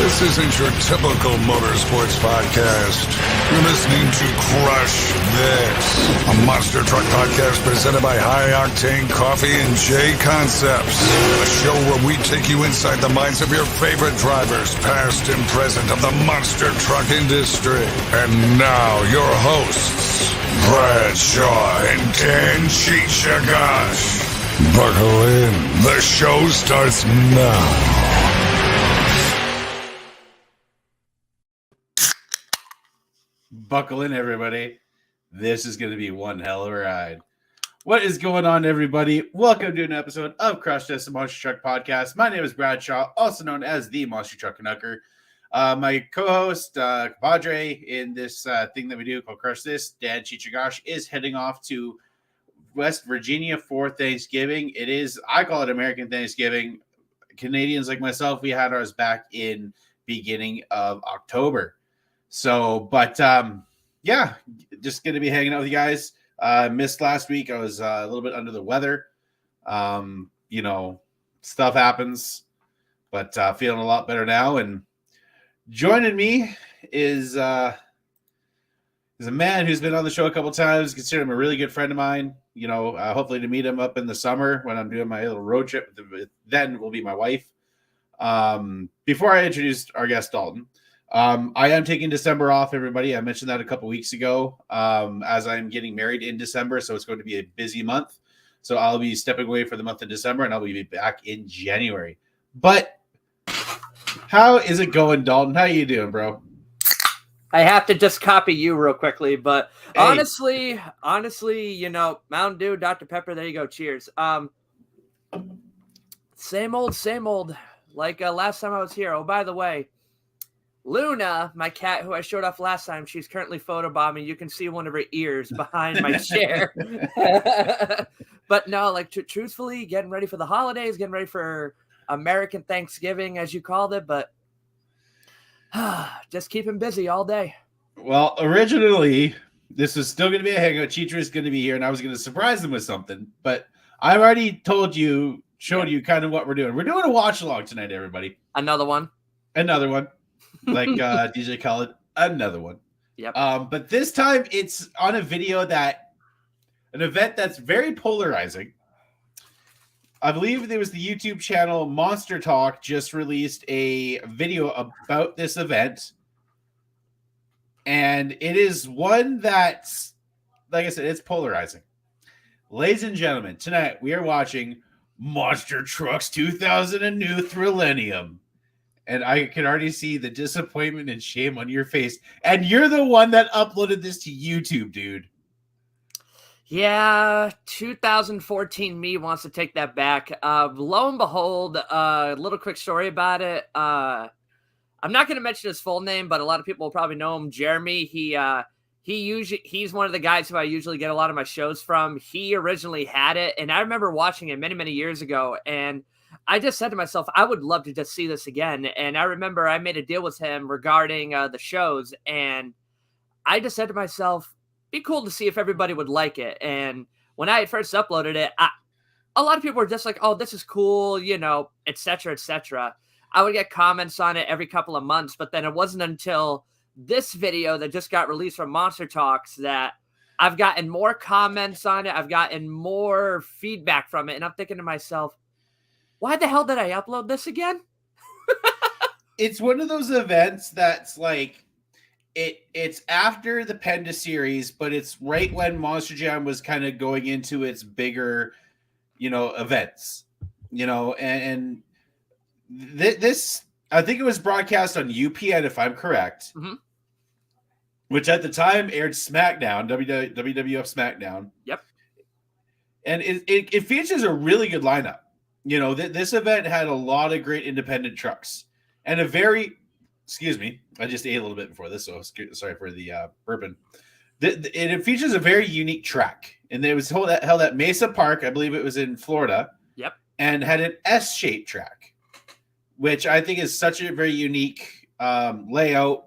This isn't your typical motorsports podcast. You're listening to Crush This, a monster truck podcast presented by High Octane Coffee and J Concepts. A show where we take you inside the minds of your favorite drivers, past and present, of the monster truck industry. And now, your hosts, Brad Shaw and Ken Chichagash. Buckle in. The show starts now. Buckle in, everybody. This is going to be one hell of a ride. What is going on, everybody? Welcome to an episode of Crush This, a Monster Truck Podcast. My name is Brad Shaw, also known as the Monster Truck Canucker. My co-host, compadre, in this thing that we do called Crush This, Dan Chichagash, is heading off to West Virginia for Thanksgiving. It is, I call it American Thanksgiving. Canadians like myself, we had ours back in beginning of October. So, but yeah, just going to be hanging out with you guys. Missed last week. I was a little bit under the weather. You know, stuff happens, but feeling a lot better now. And joining me is a man who's been on the show a couple times. Consider him a really good friend of mine. You know, hopefully to meet him up in the summer when I'm doing my little road trip. Then will be my wife. Before I introduce our guest, Dalton. I am taking December off, everybody. I mentioned that a couple weeks ago, as I'm getting married in December. So it's going to be a busy month. So I'll be stepping away for the month of December and I'll be back in January. But how is it going, Dalton? How you doing, bro? I have to just copy you real quickly, but hey. honestly, you know, Mountain Dew, Dr. Pepper, there you go. Cheers. Same old, like last time I was here. Oh, by the way, Luna, my cat who I showed off last time, she's currently photobombing. You can see one of her ears behind my chair. But no, like truthfully, getting ready for the holidays, getting ready for American Thanksgiving, as you called it, but just keeping busy all day. Well, originally, this is still going to be a hangout. Chicha is going to be here, and I was going to surprise them with something, but I've already showed you kind of what we're doing. We're doing a watch along tonight, everybody. Another one. Like DJ Khaled, another one. Yep. But this time it's on a video an event that's very polarizing. I believe there was the YouTube channel Monster Talk just released a video about this event. And it is one that's, like I said, it's polarizing. Ladies and gentlemen, tonight we are watching Monster Trucks 2000 and New Thrillenium. And I can already see the disappointment and shame on your face. And you're the one that uploaded this to YouTube, dude. Yeah, 2014 me wants to take that back. Lo and behold, a little quick story about it. I'm not going to mention his full name, but a lot of people will probably know him. Jeremy, he's one of the guys who I usually get a lot of my shows from. He originally had it, and I remember watching it many, many years ago, and I just said to myself, I would love to just see this again. And I remember I made a deal with him regarding the shows. And I just said to myself, be cool to see if everybody would like it. And when I first uploaded it, a lot of people were just like, oh, this is cool, you know, et cetera, et cetera. I would get comments on it every couple of months. But then it wasn't until this video that just got released from Monster Talks that I've gotten more comments on it. I've gotten more feedback from it. And I'm thinking to myself, why the hell did I upload this again? It's one of those events that's like, it's after the Penda series, but it's right when Monster Jam was kind of going into its bigger, you know, events, you know, and this, I think it was broadcast on UPN, if I'm correct, which at the time aired SmackDown, WWF SmackDown. Yep. And it features a really good lineup. You know, this event had a lot of great independent trucks and a very, excuse me, I just ate a little bit before this, so sorry for the bourbon. It features a very unique track, and it was held at Mesa Park, I believe it was in Florida. Yep. And had an S-shaped track, which I think is such a very unique layout,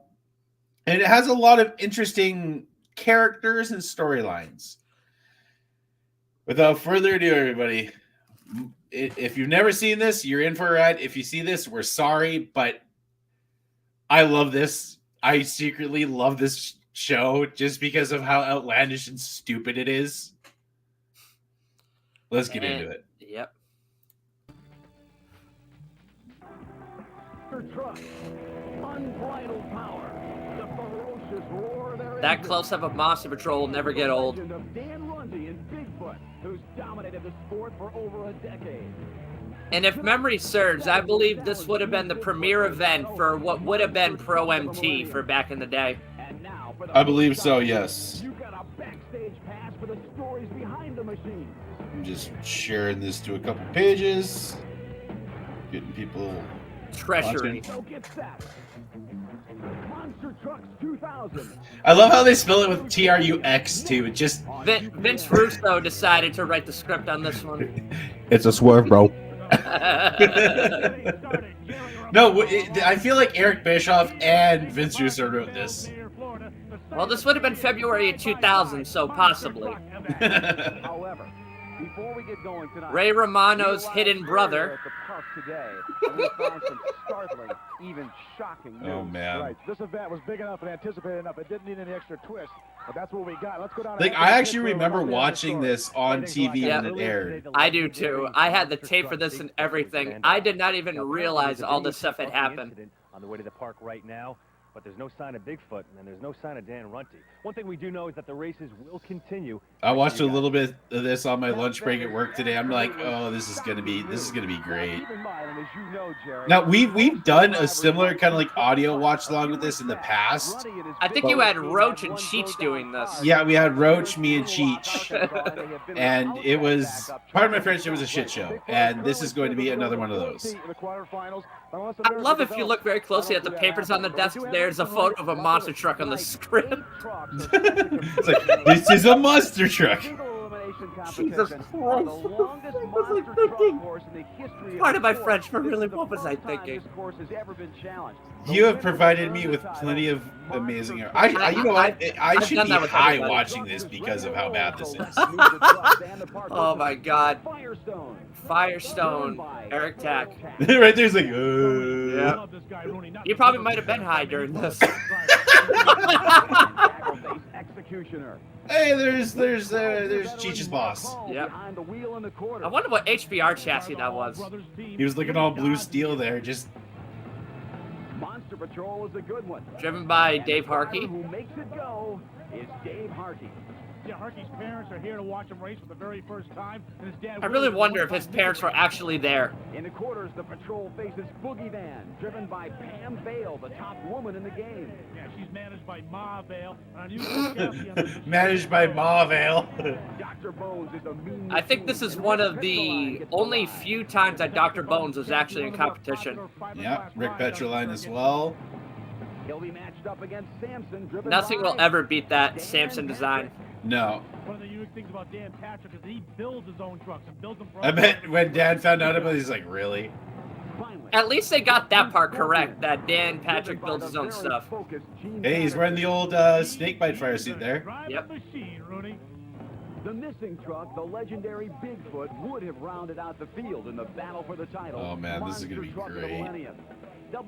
and it has a lot of interesting characters and storylines. Without further ado, everybody, if you've never seen this, you're in for a ride. If you see this, we're sorry, but I love this. I secretly love this show just because of how outlandish and stupid it is. Let's get into it. Yep. Unbridled power. The ferocious roar there That is. close up of Monster Patrol will never get old. Legend of Dan Runde and Bigfoot, who's dominated the sport for over a decade. And if memory serves, I believe this would have been the premier event for what would have been Pro MT for back in the day. And now for the I believe so, yes. You got a backstage pass for the stories behind the machine. I'm just sharing this to a couple pages. Getting people Treasury. So get set. Monster Trucks 2000. I love how they spell it with TRUX too. It just Vince Russo decided to write the script on this one. it's a swerve, bro. No, I feel like Eric Bischoff and Vince Russo wrote this. Well, this would have been February of 2000, so possibly. However, before we get going tonight, Ray Romano's hidden brother. at the park today, and we found some startling, even shocking news. Oh man. Right. This event was big enough and anticipated enough. It didn't need any extra twist, but that's what we got. Let's go down. Like I actually remember watching this on TV when it aired. I do too. I had the tape for this and everything. I did not even realize all this stuff had happened. On the way to the park right now, but there's no sign of Bigfoot and there's no sign of Dan Runte. One thing we do know is that the races will continue. I watched a little bit of this on my lunch break at work today. I'm like, oh, this is gonna be great. Keep in mind, and as you know, Jerry, Now we've done a similar kind of like audio watch along with this in the past. I think you had Roach and Cheech doing this. Yeah, we had Roach, me, and Cheech, and it was part of my friendship was a shit show, and this is going to be another one of those. I love if you look very closely at the papers on the desk, there's a photo of a monster truck on the script. It's like, this is a monster truck. Jesus Christ. What was I thinking? Part of my French, but really, what was I thinking? You have provided me with plenty of amazing. You know what? I I've should done be that with high everybody. watching this because of how bad this is. Oh my God. Firestone, Eric Tack. Right there's like, Yeah. You probably might have been high during this. Executioner. Hey, there's Cheech's boss. Yep. Behind the wheel in the corner. I wonder what HBR chassis that was. He was looking all blue steel there, just Monster Patrol is a good one. Driven by Dave Harkey. Who makes it go is Dave Harkey. Yeah, Harkey's parents are here to watch him race for the very first time, and his dad. I really wonder if his parents were actually there. In the quarters, the patrol faces Boogie Van, driven by Pam Vale, the top woman in the game. Yeah, she's managed by Ma Vale, an unusual chassis on the managed by Marvale. Dr. Bones is a mean I think this is one of the only few times that Dr. Bones was actually in competition. Yeah, Rick Petroline as well. He'll be matched up against Samson, driven Nothing by will ever beat that Samson design. No. One of the unique things about Dan Patrick is that he builds his own trucks and builds them for I bet when Dad found out about it, he's like, really? Finally, At least they got that part correct, that Dan Patrick builds his own stuff. Hey, he's wearing the old snakebite fire suit there. Drive Yep. the machine, Rooney. The missing truck, the legendary Bigfoot, would have rounded out the field in the battle for the title. Oh, man, this is gonna be Monster Truck of the great. Millennium.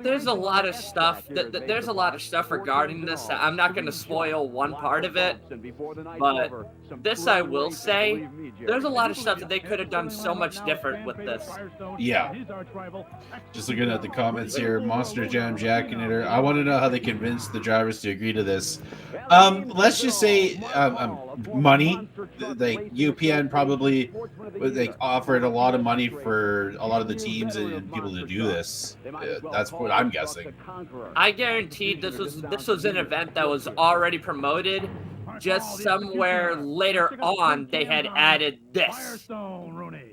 There's a lot of stuff. There's a lot of stuff regarding this. I'm not going to spoil one part of it, but this I will say, there's a lot of stuff that they could have done so much different with this. Yeah. Just looking at the comments here, Monster Jam jacking it. I want to know how they convinced the drivers to agree to this. Let's just say money. Like UPN probably offered a lot of money for a lot of the teams and people to do this. That's what I'm guessing. I guaranteed this was an event that was already promoted. Just somewhere later on, they had added this. Firestone, Rooney.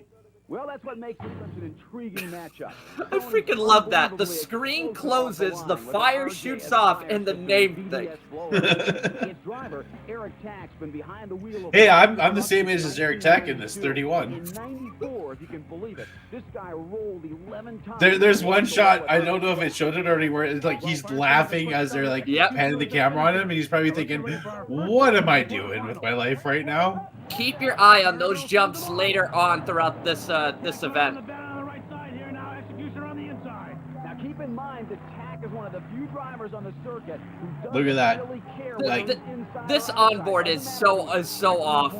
Well, that's what makes it such an intriguing matchup. I freaking love that. The screen closes, the fire shoots off, and the name thing. Its driver, Eric Tack's been behind the wheel of Hey, I'm the same age as Eric Tack in this, 31. In 94, if you can believe it, this guy rolled 11 times. There's one shot, I don't know if it showed it already, where it's like he's laughing as they're like Yep. panning the camera on him, and he's probably thinking, what am I doing with my life right now? Keep your eye on those jumps later on throughout this event. Down on the right side here now. Executioner on the inside. Now keep keep in mind that Tack is one of the few drivers on the circuit who doesn't Look at that. really care Like- whether it's inside This or outside. onboard is so off.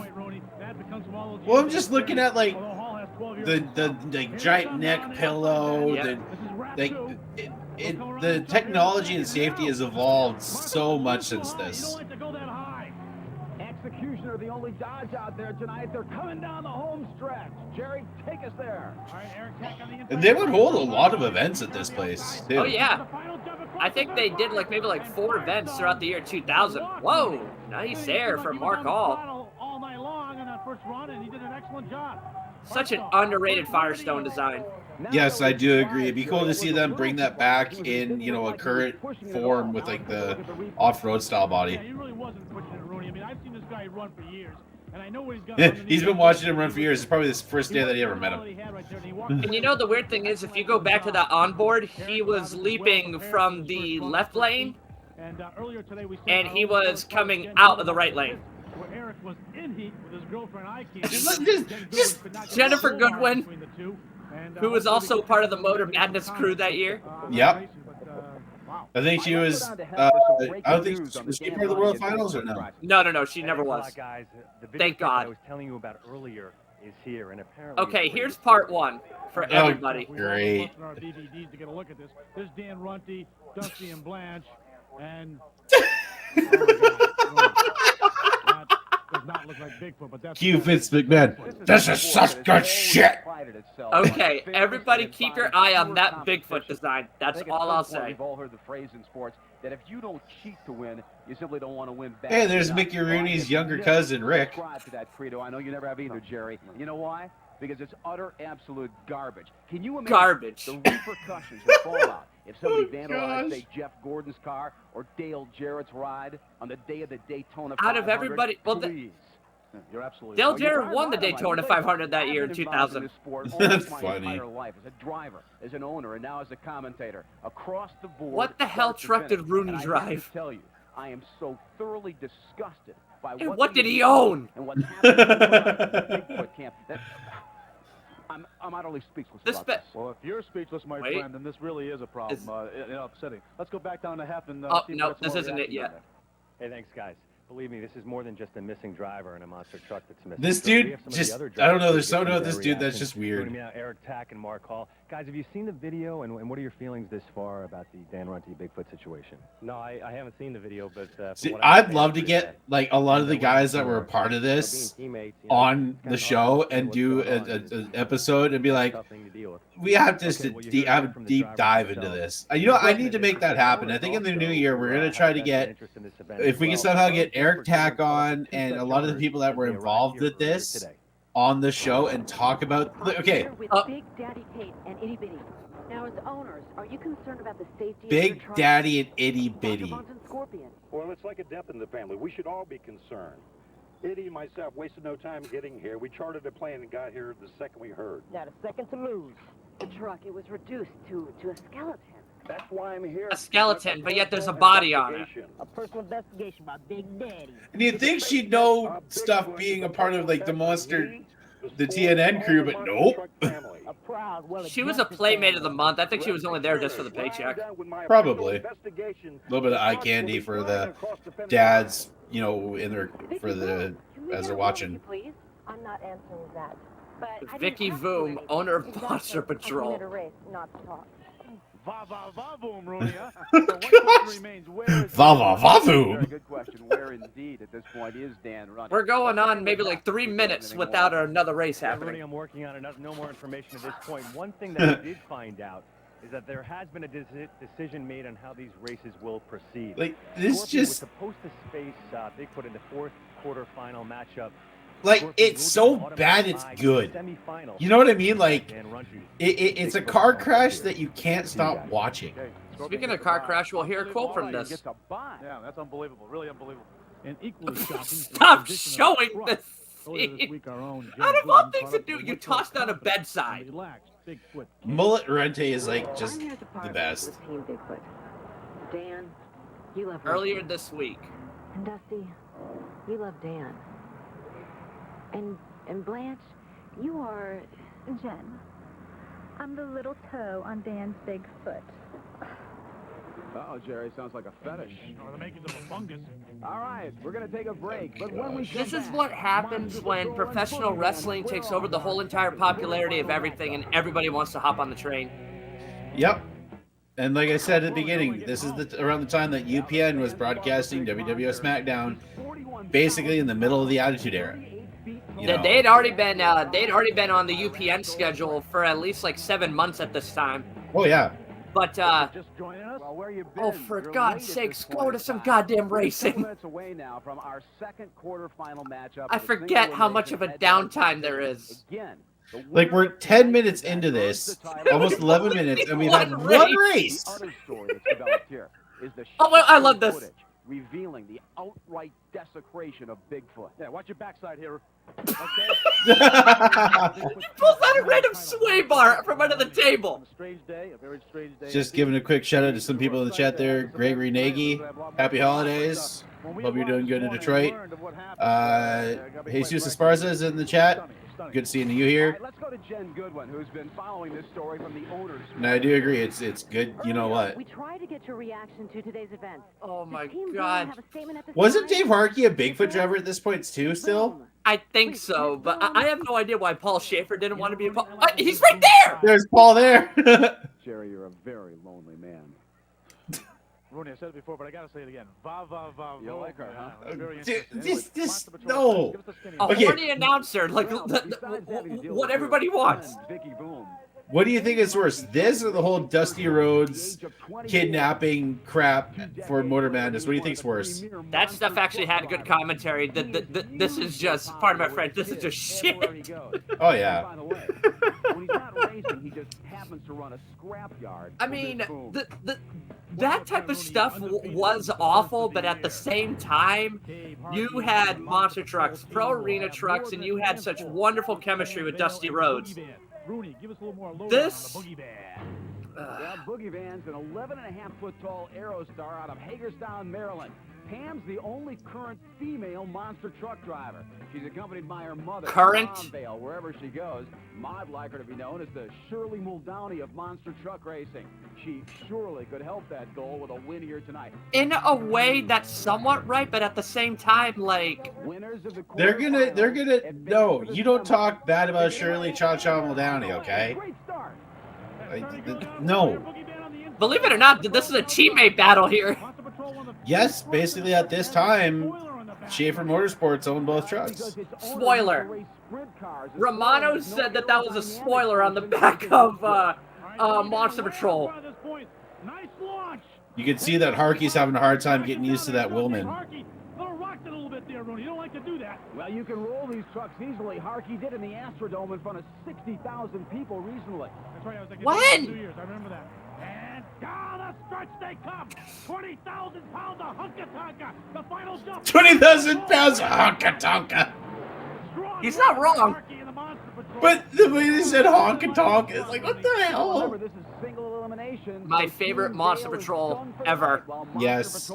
Well, I'm just looking at like the like giant neck pillow. Yep. The technology and safety has evolved so much since this. Executioner, the only Dodge out there tonight. They're coming down the home stretch. Jerry, take us there. And they would hold a lot of events at this place too. Oh yeah, I think they did like maybe like 4 events throughout the year 2000. Whoa, nice air for Mark Hall. All night long in that first run, and he did an excellent job. Such an underrated Firestone design. Yes, I do agree. It'd be cool to see them bring that back in, a current form with like the off-road style body. Yeah, he really wasn't pushing it, Rooney. I mean, I've seen this guy run for years, and I know what he's got. He's been watching him run for years. It's probably the first day that he ever met him. And you know the weird thing is, if you go back to that onboard, he was leaping from the left lane, and he was coming out of the right lane. Where Eric was in heat with his girlfriend, I can't. Just Jennifer Goodwin, who was also part of the Motor Madness crew that year. Yep. I think she was. I don't think was she part of the World Finals or no? No, she never was. Guys, the video Thank clip God. I was telling you about earlier is here, and apparently. Okay, here's part 1 for everybody. Great. Our DVDs to get a look at this. There's Dan Runty, Dusty, and Blanche, and. That does not look like Bigfoot, but that's. Q Fitz McMahon. This is such good shit. Okay, everybody keep your eye on that Bigfoot design. That's all I'll say. We've all heard the phrase in sports that if you don't cheat to win, you simply don't want to win back. Hey, there's Mickey Rooney's younger cousin, Rick. Subscribe to that credo. I know you never have either, Jerry. You know why? Because it's utter, absolute garbage. Can you imagine Garbage. the repercussions and fallout if somebody Oh, vandalized, gosh. say, Jeff Gordon's car or Dale Jarrett's ride on the day of the Daytona Out of 500? everybody- well, Please. You're absolutely Dale right. You're Jarrett darn won the right. Daytona 500 that year in I've been involved 2000. this sport That's almost my funny. entire life, as a driver, as an owner, and now as a commentator. Across the board. What the hell start to truck did finish. Rooney And I have drive? to tell you, I am so thoroughly disgusted by And what what they did he do own? And what's happening in the Bigfoot camp. I'm utterly speechless This about be- this. Well, if you're speechless, my Wait. friend, then this really is a problem. Is- Upsetting. Let's go back down to half and. Oh, see no, what's this more isn't it reaction yet. on that. Hey, thanks, guys. Believe me, this is more than just a missing driver and a monster truck that's missing. This So we dude have some of the just, other I don't know, drivers there's to something get about this their dude that's reaction. just weird. Joining me now, Eric Tack and Mark Hall. Guys, have you seen the video, and what are your feelings this far about the Dan Runty Bigfoot situation? No, I haven't seen the video, but See, I'd love to get like a lot of the guys that were a part of this on the show and do an episode and be like, we have to have a deep dive into this. I need to make that happen. I think in the new year we're gonna try to get, if we can somehow get Eric Tack on and a lot of the people that were involved with this on the show and talk about. Okay, With Big Daddy Tate and Itty Bitty. Now, as owners, are you concerned about the safety of Big your truck? Daddy and Itty Bitty. Vagabonds and Scorpion. Well, it's like a death in the family. We should all be concerned. Eddie and myself wasted no time getting here. We chartered a plane and got here the second we heard. Not a second to lose. The truck, it was reduced to a skeleton. That's why I'm here. A skeleton, but yet there's a body on it. A personal investigation by Big Daddy. And you'd think she'd know stuff being a part of like the monster, the TNN crew, but nope. A proud, She was a Playmate of the Month. I think she was only there just for the paycheck. Probably. A little bit of eye candy for the dads, in their as they're watching. Please? I'm not answering that. But I didn't Vicky ask for Voom, anything. owner of Exactly. Monster I Patrol. wanted a race, not talk. Va va va boom, Rooney, huh? So one question remains, where is Va va va Very voom. good question. Where indeed at this point is Dan Runty? We're going on maybe like 3 minutes without another race Yeah, Rudy, happening. I'm working on enough. No more information at this point. One thing that I did find out is that there has been a decision made on how these races will proceed. Like this Scorpion was just supposed to space Bigfoot in the fourth quarterfinal matchup. like Scorpion it's ruled so an bad automatic it's bye good. in the semifinal. You know what I mean? Like Dan Runty. it's a car crash that you can't stop watching. Okay, Scorpion Speaking of gets a car bye. crash, we'll hear a quote from Gets this. a bye. Yeah, that's unbelievable. Really unbelievable. And equally shocking. is the Stop condition of showing the this truck. Earlier this scene. week, our own Jim Out of all Goodwin things caught to up do, with you much tossed more on a confidence bedside. and relaxed Bigfoot. Mullet Rente is like just I'm here to part the best. with Team Bigfoot. Dan, you love Earlier Rusty. this week. And Dusty, you love Dan. And Blanche, you are Jen. I'm the little toe on Dan's big foot. Oh, Jerry, sounds like a fetish. Or the makings of a fungus. All right, we're going to take a break, but when we This is what happens when professional wrestling takes over the whole entire popularity of everything and everybody wants to hop on the train. Yep. And like I said at the beginning, this is around the time that UPN was broadcasting WWF SmackDown, basically in the middle of the Attitude Era. They'd already been on the UPN schedule for at least like 7 months at this time. Oh yeah. But oh, for God's sakes, go to some goddamn racing. I forget how much of a downtime there is. Like, we're 10 minutes into this, almost 11 minutes, and we've had one race. Oh, well, I love this. Revealing the outright desecration of Bigfoot. Yeah, watch your backside here. Pulls out a random sway bar from under the table. Just giving a quick shout out to some people in the chat there. Gregory Nagy, happy holidays. Hope you're doing good in Detroit. Jesus Esparza is in the chat. Good seeing you here. Let's go to Jen Goodwin, who's been following this story from the owner's. And I do agree. It's good. You know what? We try to get your reaction to today's event. Oh my Does Team God. Boone have a statement at this Wasn't time? Dave Harkey a Bigfoot driver at this point too? Still? I think so, but I have no idea why Paul Schaefer didn't want to be a Paul. He's right there! There's Paul there. Jerry, you're a very lonely man. Rooney, I said it before, but I gotta say it again. Va va va. You like her, huh? This no. A Okay. horny announcer, like what everybody wants. Vicky Boom. What do you think is worse, this or the whole Dusty Rhodes kidnapping crap for Motor Madness? What do you think's worse? That stuff actually had good commentary. This is just, pardon my French, this is just shit. Oh yeah. By the way, when he's not racing, he just happens to run a scrapyard. I mean, that type of stuff was awful, but at the same time, you had monster trucks, pro arena trucks, and you had such wonderful chemistry with Dusty Rhodes. Rooney, give us a little more allure This- on the Boogie Van. Yeah, Boogie Van's an 11.5-foot tall Aerostar out of Hagerstown, Maryland. Pam's the only current female monster truck driver. She's accompanied by her mother, Current? Vale, wherever she goes. Ma'd like her to be known as the Shirley Muldowney of monster truck racing. She surely could help that goal with a win here tonight. In a way, that's somewhat right, but at the same time, like, Winners of the They're gonna no, you don't talk bad about Shirley Cha-Cha Muldowney, okay? Great start. No. believe it or not, this is a teammate battle here. Yes, basically at this time, Schaefer Motorsports owned both trucks. Spoiler. Romano said that was a spoiler on the back of Monster Patrol. Nice launch. You can see that Harkey's having a hard time getting used to that Willman. Harkey, little rocked it a little bit there, Rooney. You don't like to do that. Well, you can roll these trucks easily. Harkey did in the Astrodome in front of 60,000 people recently. That's right. I was like, When? 2 years. I remember that. And down the stretch they come. 20,000 pounds of hunka-tonka. The final jump. 20,000 pounds of honka tonka. He's not wrong. But the way they said honka tonk is like, what the hell? Remember, this is single elimination. My favorite Monster Patrol ever. Yes,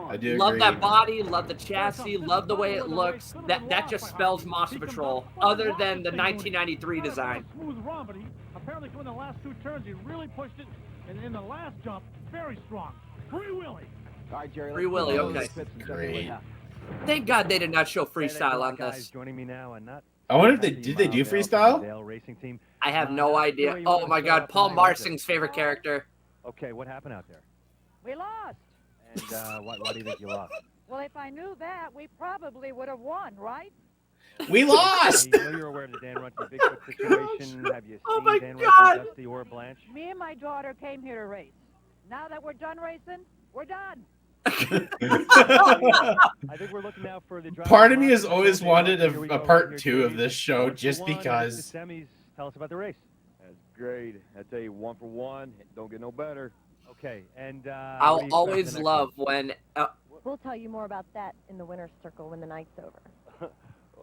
I do Love agree. that body, love the chassis, love the way it looks. That just spells Monster Patrol, other than the 1993 design. Smooth run, but he apparently coming in the last 2 turns, he really pushed it. And in the last jump, very strong. Free Willy. All right, Jerry, Free Willy, okay. Great. Thank God they did not show Hey, freestyle on guys this. joining me now and not I wonder if they did they do freestyle? Dale Racing Team. I have no idea. Oh my God, Paul Marsing's favorite character. Okay, what happened out there? We lost. And why do you think you lost? Well, if I knew that, we probably would have won, right? We lost. I know you're aware of the Dan Runty Bigfoot situation. Have you Oh seen my Dan God. Runty, Dusty, or Blanche? Me and my daughter came here to race. Now that we're done racing, we're done. I think we're looking now for the Part of me has always wanted a part 2 of this show just because. Semis, tell us about the race. That's great. I tell you, 1 for 1. Don't get no better. Okay, and I'll always love when. We'll tell you more about that in the winner's circle when the night's over.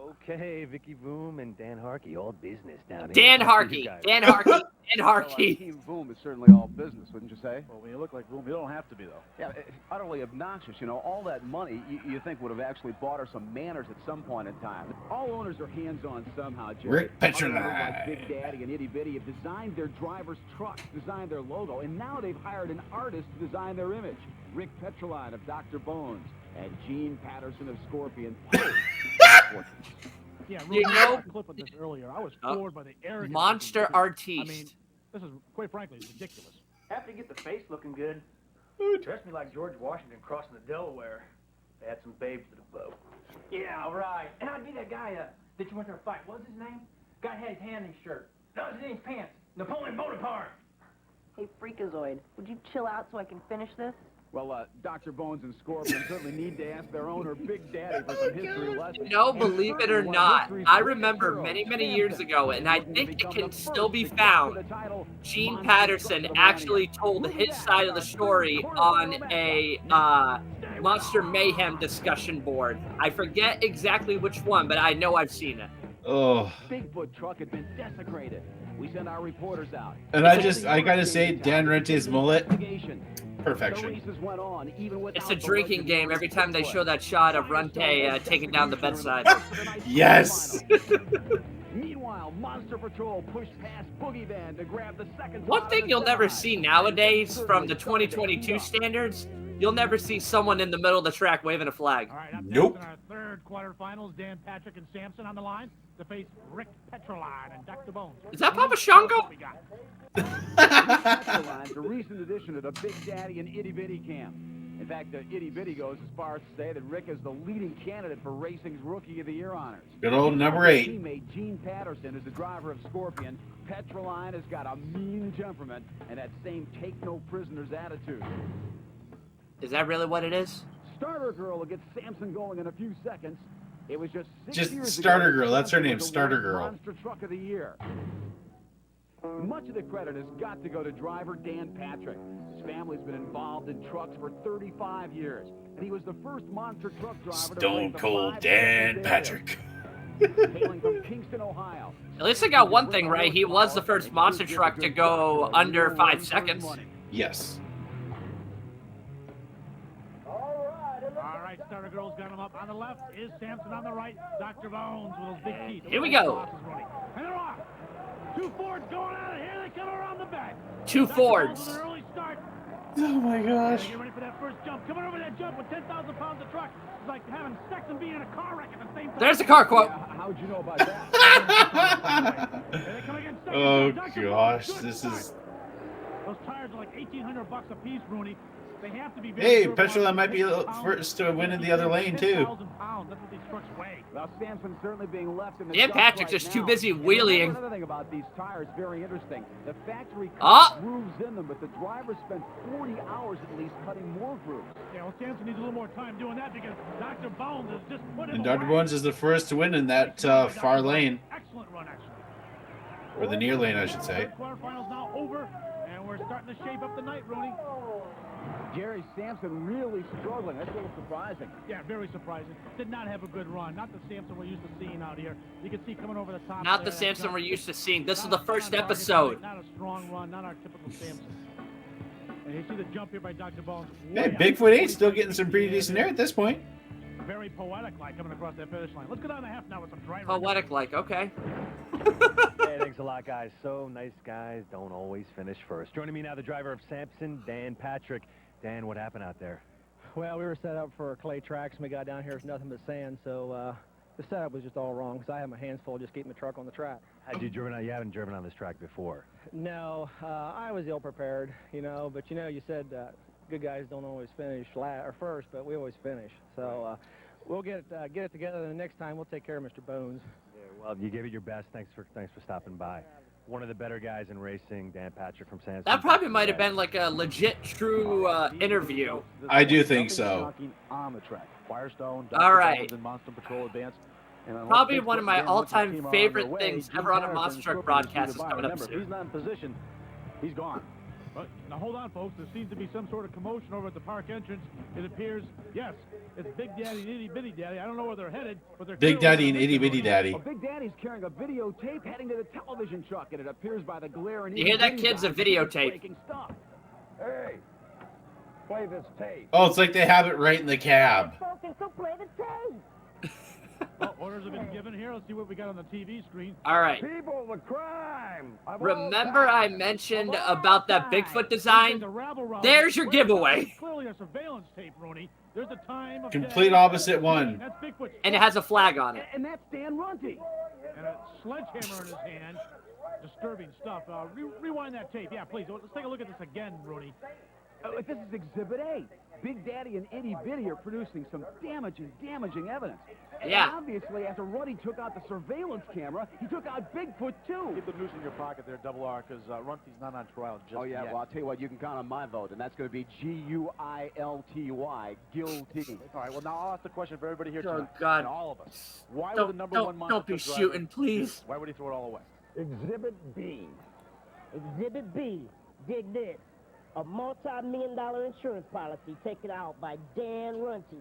Okay, Vicky Boom and Dan Harkey, all business down here. Dan Thanks for Harkey. you guys. Dan Harkey. Dan Well, Harkey. Team Boom is certainly all business, wouldn't you say? Well, when you look like Boom, you don't have to be, though. Yeah, utterly obnoxious. You know, all that money you think would have actually bought her some manners at some point in time. All owners are hands-on somehow, Jerry. Rick Other owners Petroline. like Big Daddy and Itty Bitty have designed their drivers' trucks, designed their logo, and now they've hired an artist to design their image. Rick Petroline of Dr. Bones and Gene Patterson of Scorpion. Yeah, You really, know- I clip of this earlier. I was floored by the arrogance. Monster of this. artiste. I mean, this is, quite frankly, ridiculous. Happy to get the face looking good. Dressed me like George Washington crossing the Delaware. They had some babes to the boat. Yeah, right. And I'd be that guy that you went to a fight. What was his name? Guy had his hand in his shirt. No, his name's Pants. Napoleon Bonaparte. Hey, Freakazoid, would you chill out so I can finish this? Well, Dr. Bones and Scorpion certainly need to ask their owner, Big Daddy, for some history lessons. No, believe it or not, I remember many, many years ago, and I think it can still be found, Gene Patterson actually told his side of the story on a Monster Mayhem discussion board. I forget exactly which one, but I know I've seen it. Oh, Bigfoot truck had been desecrated. We sent our reporters out. and I gotta say, Dan Rente's mullet, perfection. It's a drinking game every time they show that shot of Runte taking down the bedside. Yes. Meanwhile, Monster Patrol pushed past Boogie Van to grab the second. One thing you'll never see nowadays from the 2022 standards, you'll never see someone in the middle of the track waving a flag. All right, up Nope. next in our third quarterfinals, Dan Patrick and Sampson on the line to face Rick Petroline and Dr. Bones. Is that Papa Shango? What we got? Petroline's a recent addition to the Big Daddy and Itty Bitty camp. In fact, Itty Bitty goes as far as to say that Rick is the leading candidate for racing's Rookie of the Year honors. Good old number 8. Teammate Gene Patterson is the driver of Scorpion. Petroline has got a mean temperament and that same take-no-prisoners attitude. Is that really what it is? Starter Girl will get Sampson going in a few seconds. It was just 6 Just years Starter ago, Girl, that's her Sampson name, was Starter awarded Girl. Monster Truck of the Year. Much of the credit has got to go to driver Dan Patrick. His family's been involved in trucks for 35 years, and he was the first monster truck driver to Stone race the Cold 5 Dan seconds Patrick. Hailing from Kingston, Ohio. At least I got one thing right. He was the first monster truck to go under 5 seconds. Yes. All right, Starter Girl's got him up. On the left is Sampson on the right. Dr. Bones with those big teeth. Here we go. And they're off. 2 Fords going out of here. They come around the back. 2 Dr. Bones Fords. with an early start. Oh my gosh. Get ready for that first jump. Coming over that jump with 10,000 pounds of truck. It's like having sex and being in a car wreck at the same time. There's the car quote. How'd you know about that? Here they come again. Second Oh jump. Dr. gosh, Bones, good this start. is. Those tires are like $1,800 a piece, Rooney. They have to be very Hey, durable. Petroline might be first to win in the other lane too. 10,000 pounds. That's what these trucks weigh. Well, Sampson certainly being left in the Dan dust Patrick's right just too now. busy And wheeling. Another thing about these tires, very interesting. The factory Ah! cut grooves in them, but the driver spent 40 hours at least cutting more grooves. Yeah, well, Sampson needs a little more time doing that because Dr. Bones has just put him And Dr. away. Bones is the first to win in that far lane, Excellent run, actually. or the near lane, I should say. Quarterfinals now over, and we're starting to shape up the night, Rooney. Jerry Sampson really struggling. That's a little surprising. Yeah, very surprising. Did not have a good run. Not the Sampson we're used to seeing out here. You can see coming over the top. Not there, the that Sampson jump. we're used to seeing. This is Not the a- first not a target episode. Not a strong run. Not our typical Sampson. And you see the jump here by Dr. Bones. Hey, Way up. Bigfoot 8 still getting some pretty decent air at this point. Very poetic like coming across that finish line. Let's go down the half now with some driver. Poetic like, okay. Hey, thanks a lot, guys. So nice guys don't always finish first. Joining me now, the driver of Sampson, Dan Patrick. Dan, what happened out there? Well, we were set up for clay tracks, and we got down here, it's nothing but sand, so the setup was just all wrong, because I had my hands full just keeping the truck on the track. Had you driven on? You haven't driven on this track before. No, I was ill-prepared, you know, but, you know, you said good guys don't always finish first, but we always finish. So we'll get it together, and the next time we'll take care of Mr. Bones. Yeah, well, you gave it your best. Thanks for stopping by. One of the better guys in racing, Dan Patrick from Sampson. That probably might have been like a legit, true interview. I do think so. On the track. Firestone, All right. and Monster Patrol advance. And unless Probably Bigfoot one of my and Dan want the all-time team on favorite their way, things Gene ever on a Patterson Monster and Truck Scorpion broadcast is by. coming up Remember, if soon. he's not in position, he's gone. Now hold on, folks. There seems to be some sort of commotion over at the park entrance. It appears, yes, it's Big Daddy and Itty Bitty Daddy. I don't know where they're headed, but they're Big Daddy and Itty Bitty Daddy. Well, Big Daddy's carrying a videotape heading to the television truck, and it appears by the glare and You hear that, kids? A videotape. breaking stuff. Hey, play this tape. Oh, it's like they have it right in the cab. Well, orders have been given here. Let's see what we got on the TV screen. All right. People, the crime. Remember I mentioned about that Bigfoot design? The rabble-rousers. There's your giveaway. Clearly a surveillance tape, Rooney. There's a time of Complete day. opposite one. That's Bigfoot. And it has a flag on it. And that's Dan Runty. And a sledgehammer in his hand. Disturbing stuff. Rewind that tape. Yeah, please. Let's take a look at this again, Rooney. This is Exhibit A. Big Daddy and Itty Bitty are producing some damaging evidence. Yeah. And obviously, after Ruddy took out the surveillance camera, he took out Bigfoot, too. Keep the noose in your pocket there, Double R, because Runty's not on trial just yet. Well, I'll tell you what, you can count on my vote, and that's going to be G-U-I-L-T-Y, guilty. All right, well, now I'll ask the question for everybody here Oh, tonight. God. And all of us. Why would the number one monster Don't be truck shooting, please. Why would he throw it all away? Exhibit B. Exhibit B, dig this. A multi-million-dollar insurance policy taken out by Dan Runty,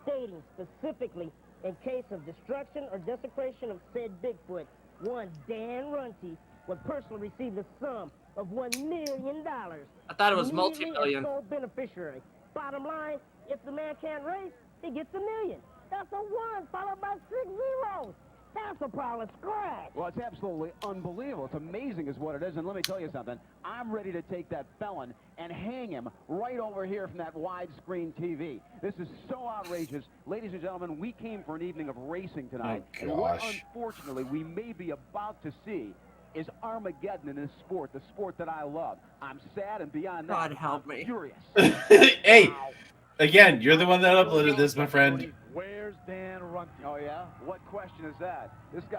stating specifically, in case of destruction or desecration of said Bigfoot, one Dan Runty would personally receive the sum of $1 million. I thought it was Immediately multi-million. as sole beneficiary. Bottom line, if the man can't race, he gets $1 million. That's a 1 followed by 6 zeros. That's a pile of scratch. Well, it's absolutely unbelievable. It's amazing is what it is. And let me tell you something. I'm ready to take that felon and hang him right over here from that widescreen TV. This is so outrageous. Ladies and gentlemen, we came for an evening of racing tonight. Oh, and what, gosh. unfortunately, we may be about to see is Armageddon in this sport, the sport that I love. I'm sad, and beyond that, God help me. I'm furious. Hey, again, you're the one that uploaded this, my friend. Where's Dan Runty? Oh, yeah? What question is that?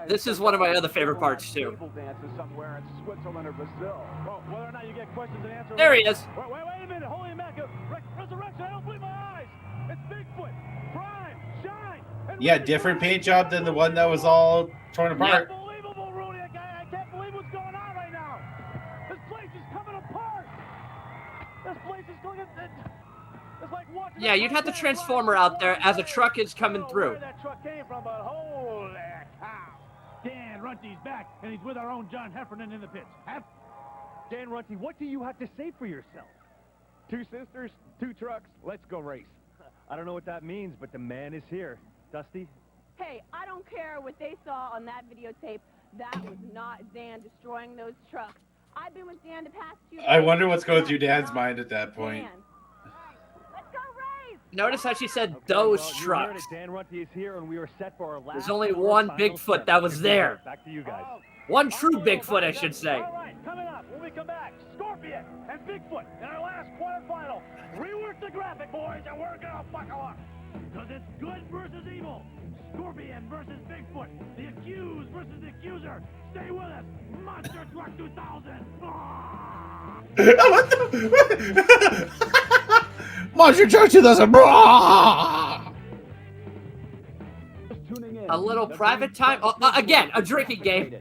This is one of my other favorite parts, too. Table dances somewhere in Switzerland or Brazil. Well, whether or not you get questions and answers. There he is. Wait a minute. Holy mackerel. Resurrection. I don't believe my eyes. It's Bigfoot. Prime. Shine. And Yeah, different paint job than the one that was all torn apart. Unbelievable, Rooney. I can't believe what's going on right now. This place is coming apart. This place is going to... It's like watching Yeah, you'd have the Transformer out there as a truck is coming through. Where that truck came from, but holy cow. Dan Runty's back, and he's with our own John Heffernan in the pits. Dan Runty, what do you have to say for yourself? 2 sisters, 2 trucks. Let's go race. I don't know what that means, but the man is here. Dusty? Hey, I don't care what they saw on that videotape. That was not Dan destroying those trucks. I've been with Dan the past 2 days. I wonder what's going through Dad's mind at that point. Dan. Let's go race! Notice how she said Okay, those well, you heard trucks. it. Dan Runty is here, and we are set for our last. There's only one final Bigfoot step. that was there. Back to you guys. One true Bigfoot, I should say. All right, coming up when we come back, Scorpion and Bigfoot in our last quarterfinal. Rework the graphic, boys, and we're gonna buckle up. Because it's good versus evil. Scorpion versus Bigfoot. The accused versus the accuser. Stay with us. Monster Truck 2000. What the? Monster Truck 2000. Tuning in. A little private time. Again, a drinking game.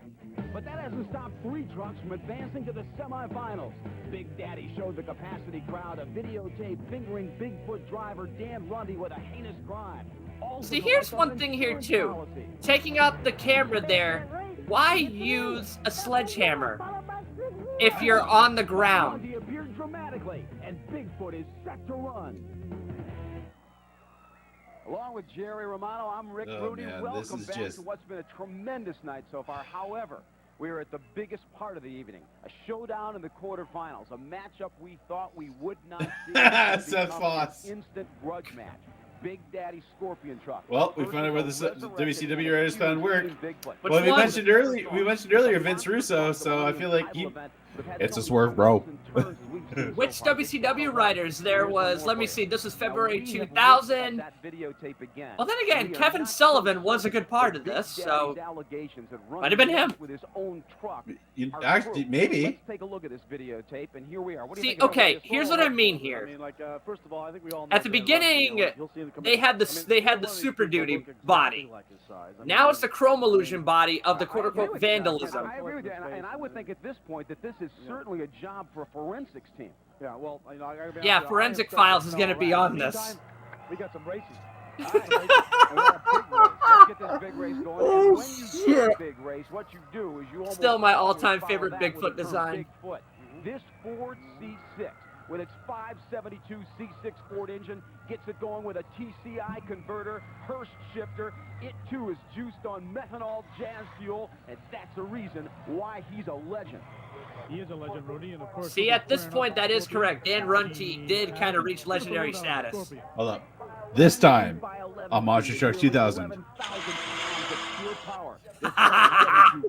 But that hasn't stopped 3 trucks from advancing to the semifinals. Big Daddy showed the capacity crowd a videotape fingering Bigfoot driver Dan Runty with a heinous crime. See, here's one thing here, too. Taking out the camera there, why use a sledgehammer if you're on the ground? Runty appeared dramatically, and Bigfoot is set to run. Along with Jerry Romano, I'm Rick Oh, Rudy. man, Welcome this is back just- to what's been a tremendous night so far. However, we are at the biggest part of the evening, a showdown in the quarterfinals, a matchup we thought we would not see. Seth Become an Foss. instant grudge match. Big Daddy Scorpion Truck. Well, we found out where the WCW writers found work. Which Well, we one? mentioned earlier Vince Russo, so I feel like it's a swerve, bro. Which WCW writers? There was, let me see, this was February 2000. Well, then again, Kevin Sullivan was a good part of this, so might have been him. Actually, maybe. Let's take a look at this videotape, and here we are. What do you See, think about okay, this? here's what I mean here. First of all, I think we all At the beginning, they had the Super Duty body. Now it's the Chrome Illusion body of the quote-unquote vandalism. I agree with you, and I would think at this point that this is certainly a job for a forensics team. Yeah, well, I gotta be Yeah, honest, Forensic I am Files is starting going to to be smell a on rat. this. Meantime, we got some races. All right, ladies, and we got a big race. Let's get this big race going. Oh, And when you shit. get a big race, what you do is you almost Still my always all-time follow favorite that Bigfoot with the term design. Bigfoot. This Ford C6 with its 572 C6 Ford engine gets it going with a TCI converter, Hurst shifter. It too is juiced on methanol jazz fuel, and that's a reason why he's a legend. He is a legend, Rudy, and of course. See, at this point, that is correct. Dan Runte did kind of reach legendary status. Hold up. This time on Monster Truck 2000.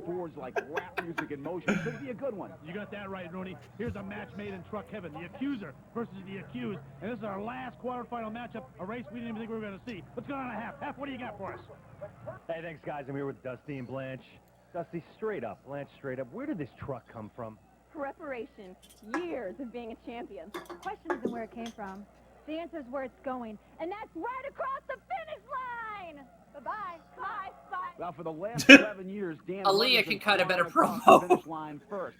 Ford's like rap music in motion. It's going to be a good one. You got that right, Rooney. Here's a match made in truck heaven. The accuser versus the accused. And this is our last quarterfinal matchup, a race we didn't even think we were going to see. What's going on at half? Half, what do you got for us? Hey, thanks, guys. I'm here with Dusty and Blanche. Dusty, straight up. Blanche, straight up. Where did this truck come from? Preparation. Years of being a champion. The question isn't where it came from. The answer is where it's going. And that's right across the finish line. Bye-bye. Bye. Bye. Well, for the last 11 years, Dan Aaliyah Runte can has cut a been better across promo. the finish line first.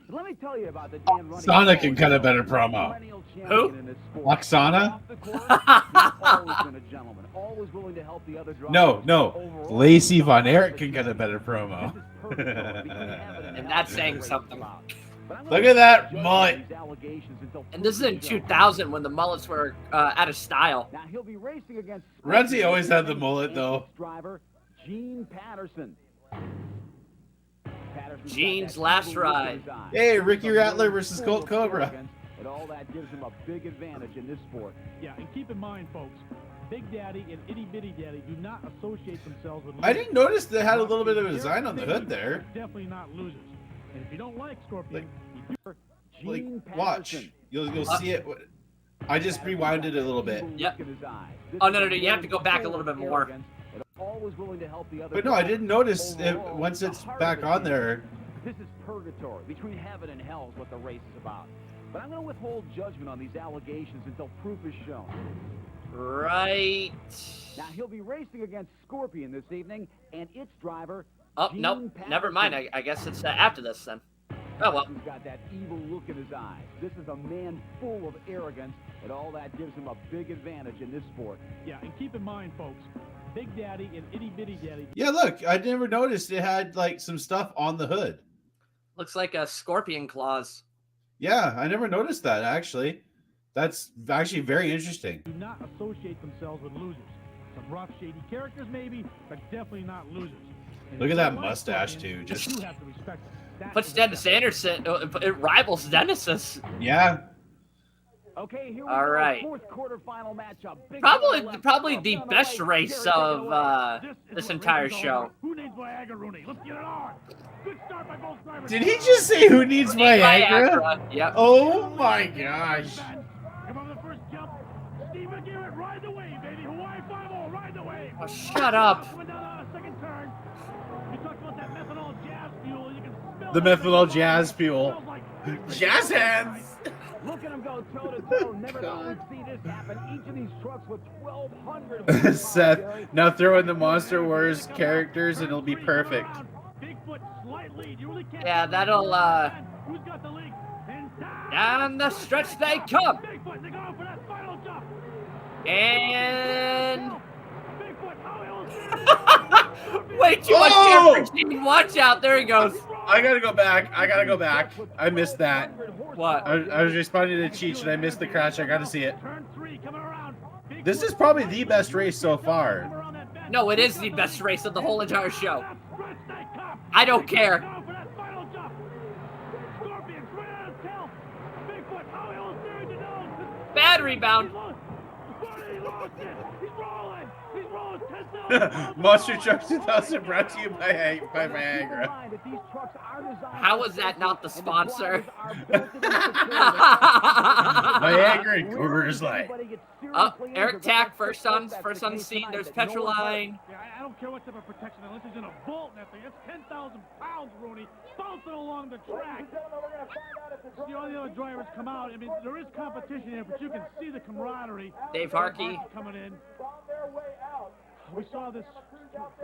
Let me tell you about the Dan Runte. Sonic can cut a better promo. Perennial champion Who? in this sport. Oksana? Off the course, he's always been a gentleman, always willing to help the other drivers. No. Overall, Lacey Von Erich can cut a better promo. And that's saying something. Look at that mullet. And this is in 2000 when the mullets were out of style. Now he'll be racing against Runte always had the mullet, though. driver Gene Patterson. Gene's last ride. Hey, Ricky Rattler versus Colt Cobra. And all that gives him a big advantage in this sport. Yeah, and keep in mind, folks, Big Daddy and Itty Bitty Daddy do not associate themselves with I didn't notice they had a little bit of a design on the hood there. Definitely not losers. And if you don't like Scorpion, Like, watch. You'll see it. I just rewinded it a little bit. Yep. Oh, no, you have to go back a little bit more. But no, I didn't notice it once it's back on there. This is purgatory. Between heaven and hell is what the race is about. But I'm going to withhold judgment on these allegations until proof is shown. Right. Now, he'll be racing against Scorpion this evening, and its driver, Oh, Gene nope. Never Patterson. mind. I guess it's after this then. Oh, well. He's got that evil look in his eyes. This is a man full of arrogance, and all that gives him a big advantage in this sport. yeah, and keep in mind, folks, Big Daddy and Itty Bitty Daddy. Yeah, look, I never noticed it had like some stuff on the hood. Looks like a scorpion claws. Yeah, I never noticed that actually. That's actually very interesting. Do not associate themselves with losers. Some rough, shady characters, maybe, but definitely not losers. And Look if at you that like mustache Scorpion, too. Just you have to respect them. That Puts is Dennis Anderson. It rivals Dennis's. yeah. Okay, here we All go. right. Fourth quarterfinal matchup. Big Probably the on best right. race Jerry, take it of away. this is what entire racing's all show. about. Who needs Viagra, Rooney? Let's get it on. Good start by both drivers. Did he just say who needs Viagra? Yep. Oh my gosh. Come on the first jump. Steve McGarrett, ride the wave, baby. Hawaii 5-0, ride the wave. Oh, shut up. Coming down on a second turn. You talked about that methanol jazz fuel. You can smell The that methanol thing. jazz fuel. Smells like Jazz hands. Look at him go toe to toe. Never thought we'd see this happen. Each of these trucks with 1,200. Seth, now throw in the Monster Wars characters and it'll be perfect. Bigfoot, slight lead. You really can't. Yeah, that'll Who's got the lead? And down the stretch they come. Bigfoot, they're going for that final jump. And Bigfoot, how else? way too much Oh! air for Gene. Watch out. There he goes. I gotta go back. I missed that. What? I was responding to Cheech and I missed the crash. I gotta see it. Turn 3 coming around. This is probably the best race so far. No, it is the best race of the whole entire show. I don't care. Going for that final jump. Scorpions right out of tail. Bigfoot, how else there to know? Bad rebound. He lost it. He's rolling. He's rolling 10,000. Monster Truck 2000 brought to you by Viagra. How was that not the sponsor? Viagra and Cougars Light. Eric Tack, first on the scene. There's Petroline. Yeah, I don't care what type of protection, unless he's in a vault and that thing. It's 10,000 pounds, Rooney, bouncing along the track. See all the other drivers come out. I mean, there is competition here, but you can see the camaraderie. Dave Harkey. Coming in. we saw this,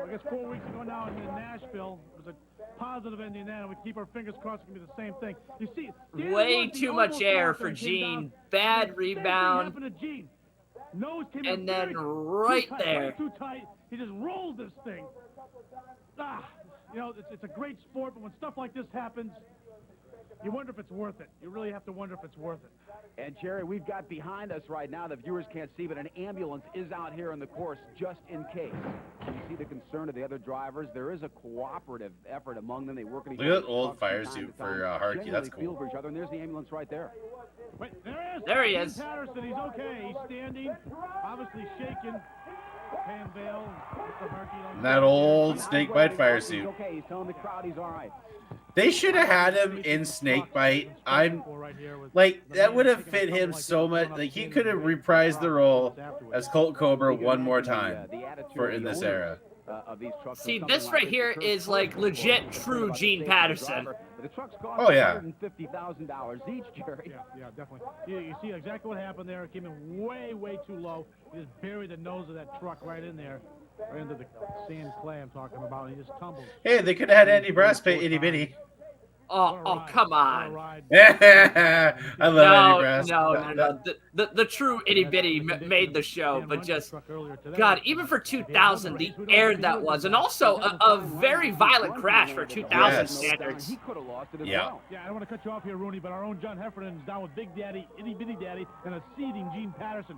I guess 4 weeks ago now in Nashville. It was a positive ending then, and we keep our fingers crossed it's going to be the same thing. You see, way too much air for Gene. Bad rebound. Happened to Gene. Nose came And in then very, right too tight, there. Too tight. He just rolled this thing. You know, it's a great sport, but when stuff like this happens, you wonder if it's worth it. You really have to wonder if it's worth it. And, Jerry, we've got behind us right now, the viewers can't see, but an ambulance is out here on the course just in case. You see the concern of the other drivers. There is a cooperative effort among them. They work in each Look at that old fire suit for Harkey. That's Feel cool. for each other, and there's the ambulance right there. Wait, there he Gene is. Patterson, he's okay. He's standing, obviously shaking. Pan Bale, Mr. Harkey on That old snakebite fire suit. Okay, he's telling the crowd he's all right. They should have had him in Snakebite. I'm like, that would have fit him so much. Like, he could have reprised the role as Colt Cobra one more time for in this era. See, this right here is like legit true Gene Patterson. The trucks cost Oh, yeah. $150,000 each, Jerry. Yeah, definitely. You see exactly what happened there. It came in way, way too low. He just buried the nose of that truck right in there. Right into the sand clay I'm talking about. And he just tumbled. Hey, they could have had Andy Brass pay itty bitty. Oh, come on. I love Andy Brass. No. The true itty bitty made the show, but just, God, even for 2000, the air that was, and also a very violent crash for 2000 standards. He could have lost it as Yeah. well. Yeah, I don't want to cut you off here, Rooney, but our own John Heffernan is down with Big Daddy, Itty Bitty Daddy, and a seething Gene Patterson.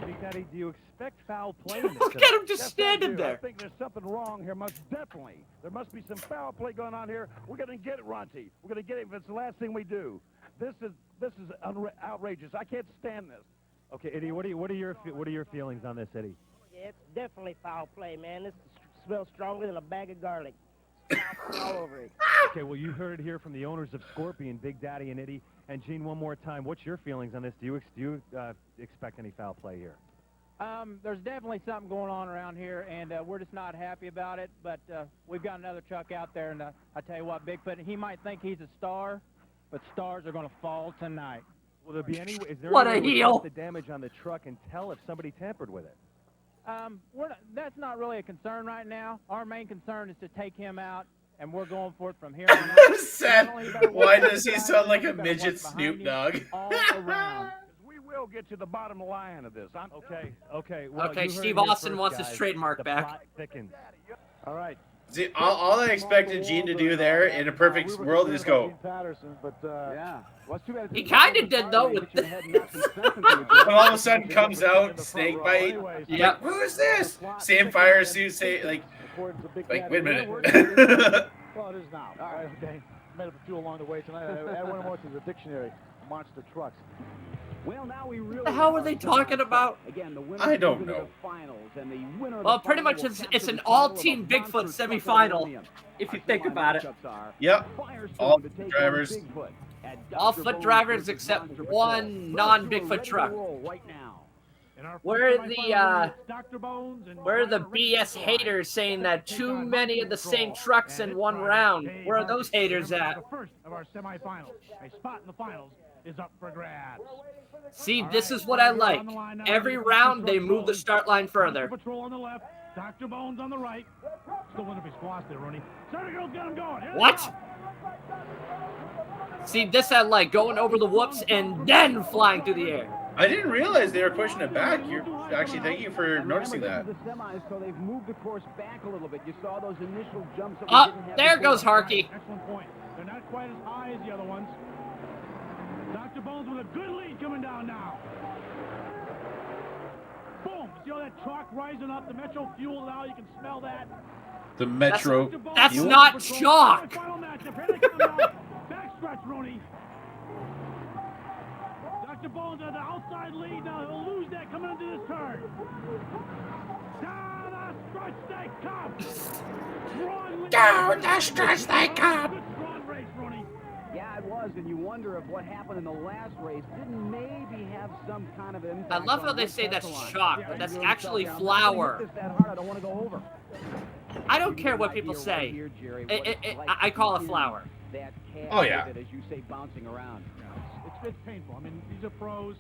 Big Daddy, do you expect foul play in this? Look at him just standing I there. think there's something wrong here, most definitely. There must be some foul play going on here. We're going to get it, Ronti. We're going to get it if it's the last thing we do. This is outrageous. I can't stand this. Okay, Eddie, what are your feelings on this, Eddie? Yeah, it's definitely foul play, man. This smells stronger than a bag of garlic. All over it. Okay, well, you heard it here from the owners of Scorpion, Big Daddy and Eddie. And Gene, one more time, what's your feelings on this? Do you expect any foul play here? There's definitely something going on around here, and we're just not happy about it. But we've got another truck out there, and I tell you what, Bigfoot, he might think he's a star, but stars are going to fall tonight. Will there be any? Is there What any a way to heel. test the damage on the truck and tell if somebody tampered with it? That's not really a concern right now. Our main concern is to take him out, and we're going for it from here on out. Sad. Why does he sound like a midget Snoop Dogg? All around. We will get to the bottom line of this. Okay. Well, Okay, you heard Steve it here Austin first, wants guys. his trademark The back. plot thickens. All right. See, all I expected Gene to do there in a perfect world is go. Patterson, but Yeah. Well, it's too bad He kind of did, though, with But all of a sudden comes out Snakebite. Yep. Who is this? Same fire suit. Say like wait a minute. Well, it is now. All right, okay. Made up a few along the way tonight. I went more to the dictionary. Monster trucks. Well, now we really What the hell were they talking about? Again, the winner I don't moves into know. the finals, and the winner of Well, the pretty final much will it's capture an the all-team title of a Bigfoot Monster Truck semifinal, Millennium. if you Our think two about it. matchups are Yep. Firestone All to take on drivers. Bigfoot, and All Dr. foot Bones drivers versus except Monster Patrol. one Those two are non-Bigfoot ready to truck. roll right now. Where are the Dr. BS haters saying that too many of the same trucks in one round? Where are those haters at? The first of our semifinals. A spot in the finals is up for grabs. See, this is what I like. Every round, they move the start line further. Patrol on the left, Dr. Bones on the right. Still wonder if he squashed there, Rooney. Sorry, girls, get him going. Here they What? go. See, this I like, going over the whoops and then flying through the air. I didn't realize they were pushing it back. You're actually thank you for And noticing remember, that. this is the semis, so they've moved the course back a little bit. You saw those initial jumps that we Oh, didn't have there before. goes Harkey. Excellent point. They're not quite as high as the other ones. Dr. Bones with a good lead coming down now. Boom! See all that chalk rising up? The Metro fuel now, you can smell that. The Metro. That's fuel? not chalk. Final matchup. Here they come now. Backstretch, Rooney. Dr. Bones has the outside lead now. He'll lose that coming into this turn. Down the stretch they come. Strong lead. Down the stretch they come. Good strong race, Rooney. Yeah, it was, and you wonder if what happened in the last race didn't maybe have some kind of impact. I love how on they what say that's Tesla line. chalk, Yeah, but that's you really actually felt down. I'm not gonna flour. hit this that hard, I don't want to go over. I don't care what people Right say. here, Jerry, I- what it's I- like I call it to flour. That cab Oh, yeah. with it, as you say, bouncing around. It's painful. I mean, these are pros.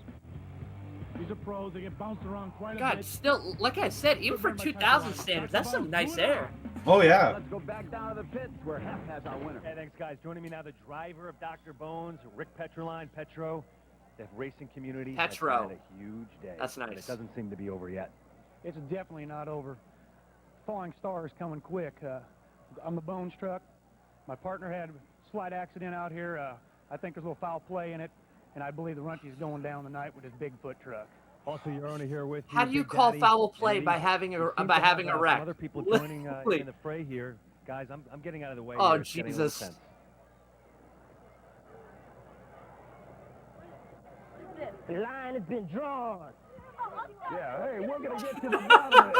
These are pros. They get bounced around quite a God, bit. still, like I said, even for 2000 standards, that's some nice air. Oh, yeah. Let's go back down to the pits where Hef has our winner. Hey, thanks, guys. Joining me now, the driver of Dr. Bones, Rick Petroline. Petro, the racing community Petro. has had a huge day. That's nice. And it doesn't seem to be over yet. It's definitely not over. Falling Star is coming quick. I'm the Bones truck. My partner had a slight accident out here. I think there's a little foul play in it, and I believe the Runty's going down tonight with his Bigfoot truck. Also, your owner here with you. How do you Big call Daddy, foul play Eddie. by having a It seems by to having have, a wreck? Other people joining Literally. in the fray here. Guys, I'm getting out of the way. Oh, here. It's getting a little Jesus. tense. The line has been drawn. Yeah, hey, we're going to get to the bottom of it.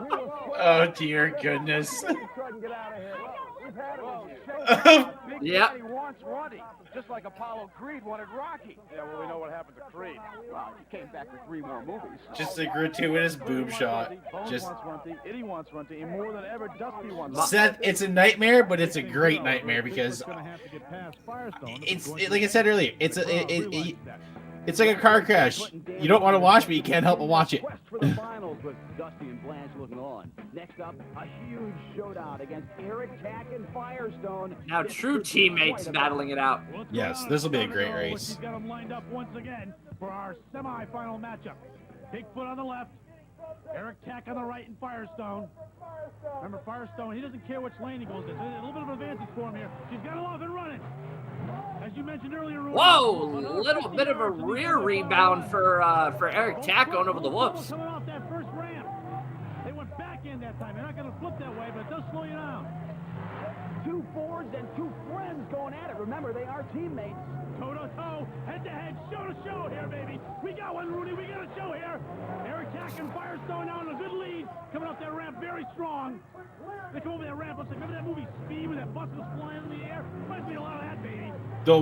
We will Oh, dear goodness. try and get out of here. We've had it. Big Yep. Daddy wants Runty, just like Apollo Creed wanted Rocky. Yeah, well, we know what happened to Creed. Well, he came back for 3 more movies. Just a gratuitous boob shot. Bones Just wants Runty, Eddie wants Runty, and more than ever, Dusty wants Seth, it's a nightmare, but it's a great nightmare because like I said earlier, it's like a car crash. You don't want to watch, but you can't help but watch it. Quest for the finals with Dusty and Blanche looking on. Next up, a huge showdown against Eric Tack and Firestone. Now true teammates battling it out. Yes, this will be a great race. He's got them lined up once again for our semifinal matchup. Bigfoot on the left, Eric Tack on the right, and Firestone. Remember, Firestone, he doesn't care which lane he goes in. A little bit of advantage for him here. She's got it off and running. As you mentioned earlier, Rudy, Whoa, little bit of a rear rebound for Eric Tack going over the whoops. Coming off that first ramp. They went back in that time. They're not going to flip that way, but it does slow you down. 2 Fords and 2 friends going at it. Remember, they are teammates. Toe-to-toe, head-to-head, show-to-show here, baby. We got one, Rudy. We got a show here. Eric Tack and Firestone now in a good lead. Coming off that ramp very strong. They come over that ramp. Looks like, remember that movie Speed where that bus was flying in the air? Reminds me a lot of that, baby. The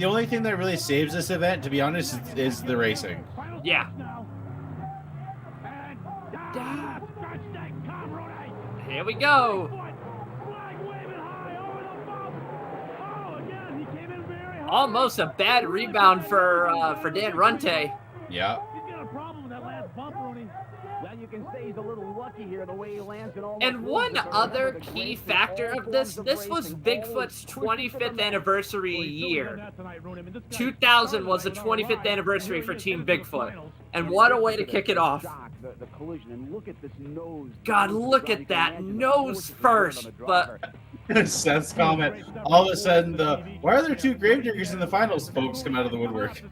only thing that really saves this event, to be honest, is the racing. Final Yeah. touch now. And scratch that car, Rudy. Here we go. Flag waving high over the bump. Oh, again, he came in very high. Almost a bad rebound for Dan Runte. Yeah. He's got a problem with that last bump, Rooney. Well, you can say he's a little lucky here the way he lands in all. And one other key factor of this was Bigfoot's 25th anniversary year. 2000 was the 25th anniversary for Team Bigfoot. And what a way to kick it off. The collision, and look at this nose. God, look at that nose first. But Seth's comment. All of a sudden, why are there 2 gravediggers in the finals? Folks come out of the woodwork.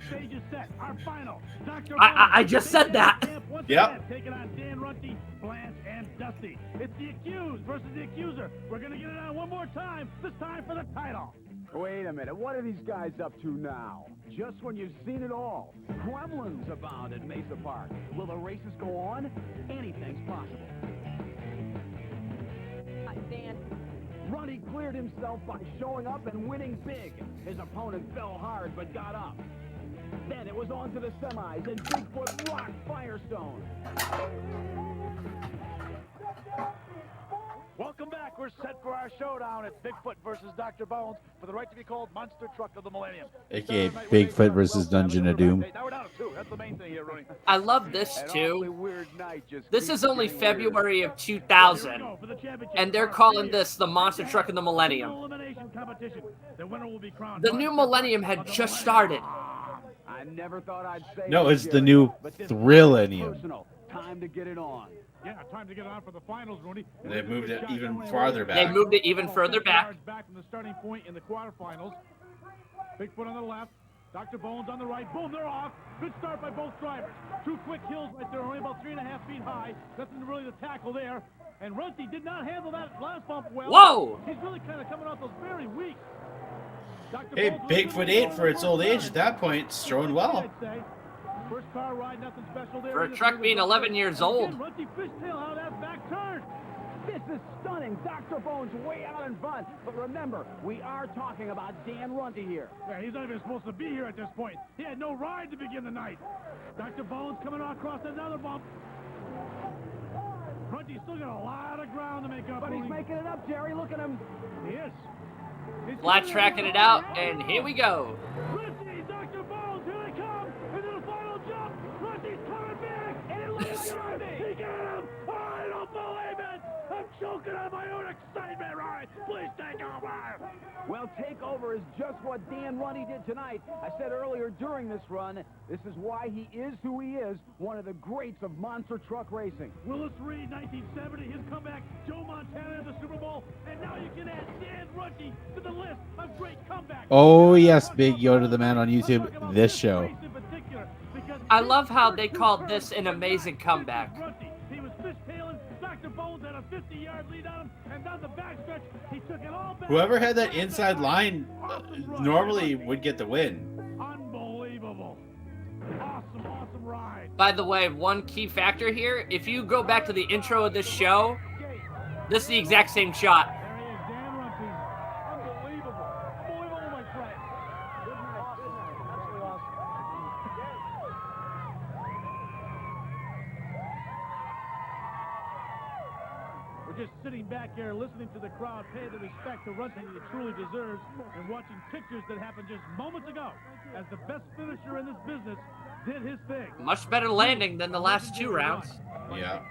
I just said that. Yep. Taking on Dan Runty, Blanche, and Dusty. It's the accused versus the accuser. We're going to get it on one more time, this time for the title. Wait a minute, what are these guys up to now? Just when you've seen it all. Gremlins abound at Mesa Park. Will the races go on? Anything's possible. Dan, Runty cleared himself by showing up and winning big. His opponent fell hard but got up. Then it was on to the semis, and Bigfoot rocked Firestone. Welcome back. We're set for our showdown. It's Bigfoot versus Dr. Bones for the right to be called Monster Truck of the Millennium. AKA Bigfoot versus Dungeon of Doom. Now we're down to 2. That's the main thing here, Rooney. I love this An too. awfully weird night just This is keeps only getting weirder. February of 2000. And they're calling this the Monster Truck of the Millennium. Elimination competition. The winner will be crowned. The new millennium had just started. I never thought I'd say No, this, it's the Jerry, new but this Thrillennium. is personal. Time to get it on. Yeah, time to get on for the finals, Rooney. They moved it even farther They back. moved it even further back. Back from the starting point in the quarterfinals. Bigfoot on the left, Dr. Bones on the right. Boom, they're off. Good start by both drivers. 2 quick hills right there, only about 3.5 feet high. Nothing really to tackle there. And Runty did not handle that last bump well. Whoa! He's really kind of coming off those very weak. Dr. Hey, Bones was Bigfoot good 8 for its old age at that point. It's showing well. I'd say. First car ride, nothing special there. For a truck being 11 years old. Runty fishtail out of that back turn. This is stunning. Dr. Bones way out in front. But remember, we are talking about Dan Runty here. Yeah, he's not even supposed to be here at this point. He had no ride to begin the night. Dr. Bones coming across another bump. Runty's still got a lot of ground to make up. But he's making it up, Jerry. Look at him. He is. Flat tracking it out, and here we go. Runty, Dr. Bones, here they come. Into the final jump. Runty's coming choking on my own excitement, Ryan. Please take over. Well, takeover is just what Dan Runty did tonight. I said earlier during this run, this is why he is who he is, one of the greats of monster truck racing. Willis Reed, 1970, his comeback, Joe Montana in the Super Bowl, and now you can add Dan Runty to the list of great comebacks. Oh, yes, Big Yoda the Man on YouTube, this show. I love how they called this an amazing comeback. He was fishtailing. Dr. Bones had a 50-yard lead on him, and down the backstretch, he took it all back. Whoever had that inside line normally would get the win. Unbelievable. Awesome ride. By the way, one key factor here, if you go back to the intro of this show, this is the exact same shot. There he is, Dan Runty. Unbelievable. Unbelievable, my friend. Good night. Absolutely awesome. We're just sitting back here listening to the crowd pay the respect to Runty he truly deserves and watching pictures that happened just moments ago as the best finisher in this business did his thing. Much better landing than the last 2 rounds. Yeah.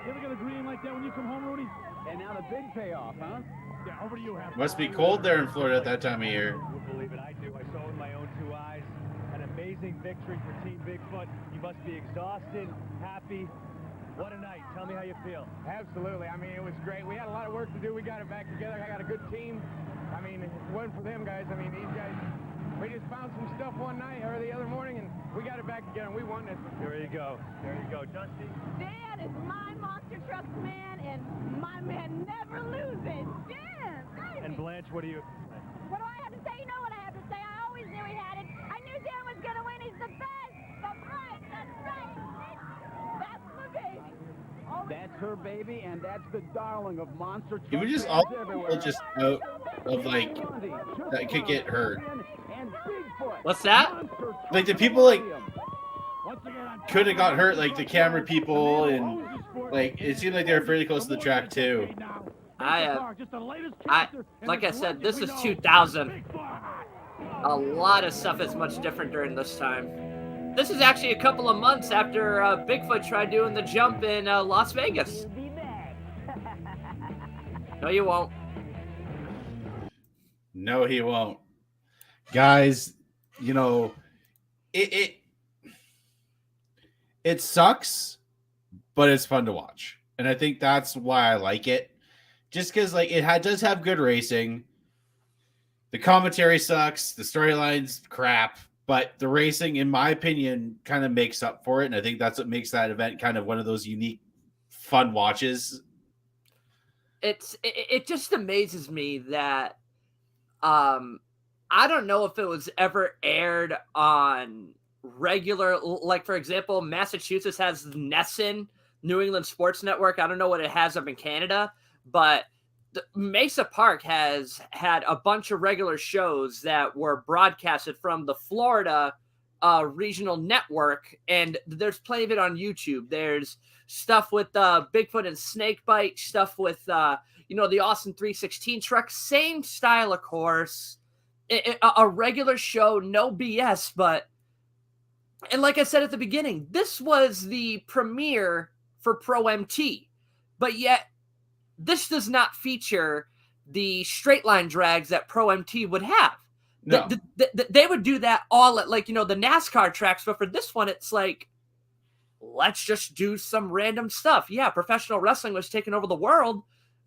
You ever get a green like that when you come home, Rudy? And now the big payoff, huh? Yeah, over to you, Hap. Must be cold there in Florida at that time of year. You believe it, I do. I saw it with my own 2 eyes. An amazing victory for Team Bigfoot. You must be exhausted, happy. What a night. Tell me how you feel. Absolutely. I mean, it was great. We had a lot of work to do. We got it back together. I got a good team. I mean, if it wasn't for them guys, I mean, these guys, we just found some stuff one night or the other morning, and we got it back together, and we won this. There you go. There you go. Dusty? Dan is my monster trucks man, and my man never loses. Dan! And Blanche, what do you... What do I have to say? You know what I have to say. I always knew he had it. I knew Dan was going to win. He's the best. That's right. That's my baby. That's her baby, and that's the darling of monster truck You would just fans all everywhere. just out of like that could get hurt. And Bigfoot. What's that? Like the people like could have got hurt, like the camera people, and like it seemed like they were fairly close to the track too. Like I said, this is 2000. A lot of stuff is much different during this time. This is actually a couple of months after Bigfoot tried doing the jump in Las Vegas. No, you won't. No, he won't. Guys, you know, it sucks, but it's fun to watch. And I think that's why I like it. Just because like does have good racing. The commentary sucks, the storyline's crap, but the racing, in my opinion, kind of makes up for it. And I think that's what makes that event kind of one of those unique, fun watches. It just amazes me that I don't know if it was ever aired on regular, like for example, Massachusetts has Nessun, New England Sports Network. I don't know what it has up in Canada, but Mesa Park has had a bunch of regular shows that were broadcasted from the Florida regional network, and there's plenty of it on YouTube. There's stuff with Bigfoot and Snakebite, stuff with the Austin 316 truck, same style, of course. A regular show, no BS, and like I said at the beginning, this was the premiere for Pro MT, but yet this does not feature the straight line drags that Pro MT would have. No. They would do that all at the NASCAR tracks, but for this one, it's like, let's just do some random stuff. Yeah, professional wrestling was taking over the world,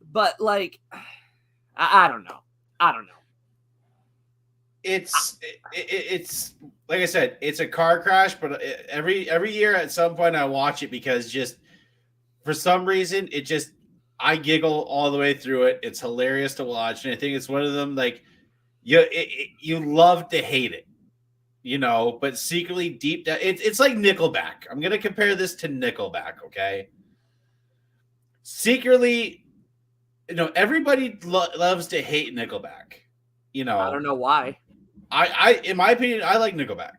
but I don't know. It's like I said, it's a car crash, but every year at some point I watch it because just for some reason I giggle all the way through it. It's hilarious to watch, and I think it's one of them you love to hate it, but secretly deep down, it's like Nickelback. I'm gonna compare this to Nickelback, okay? Secretly, everybody loves to hate Nickelback. I don't know why. I in my opinion, I like Nickelback.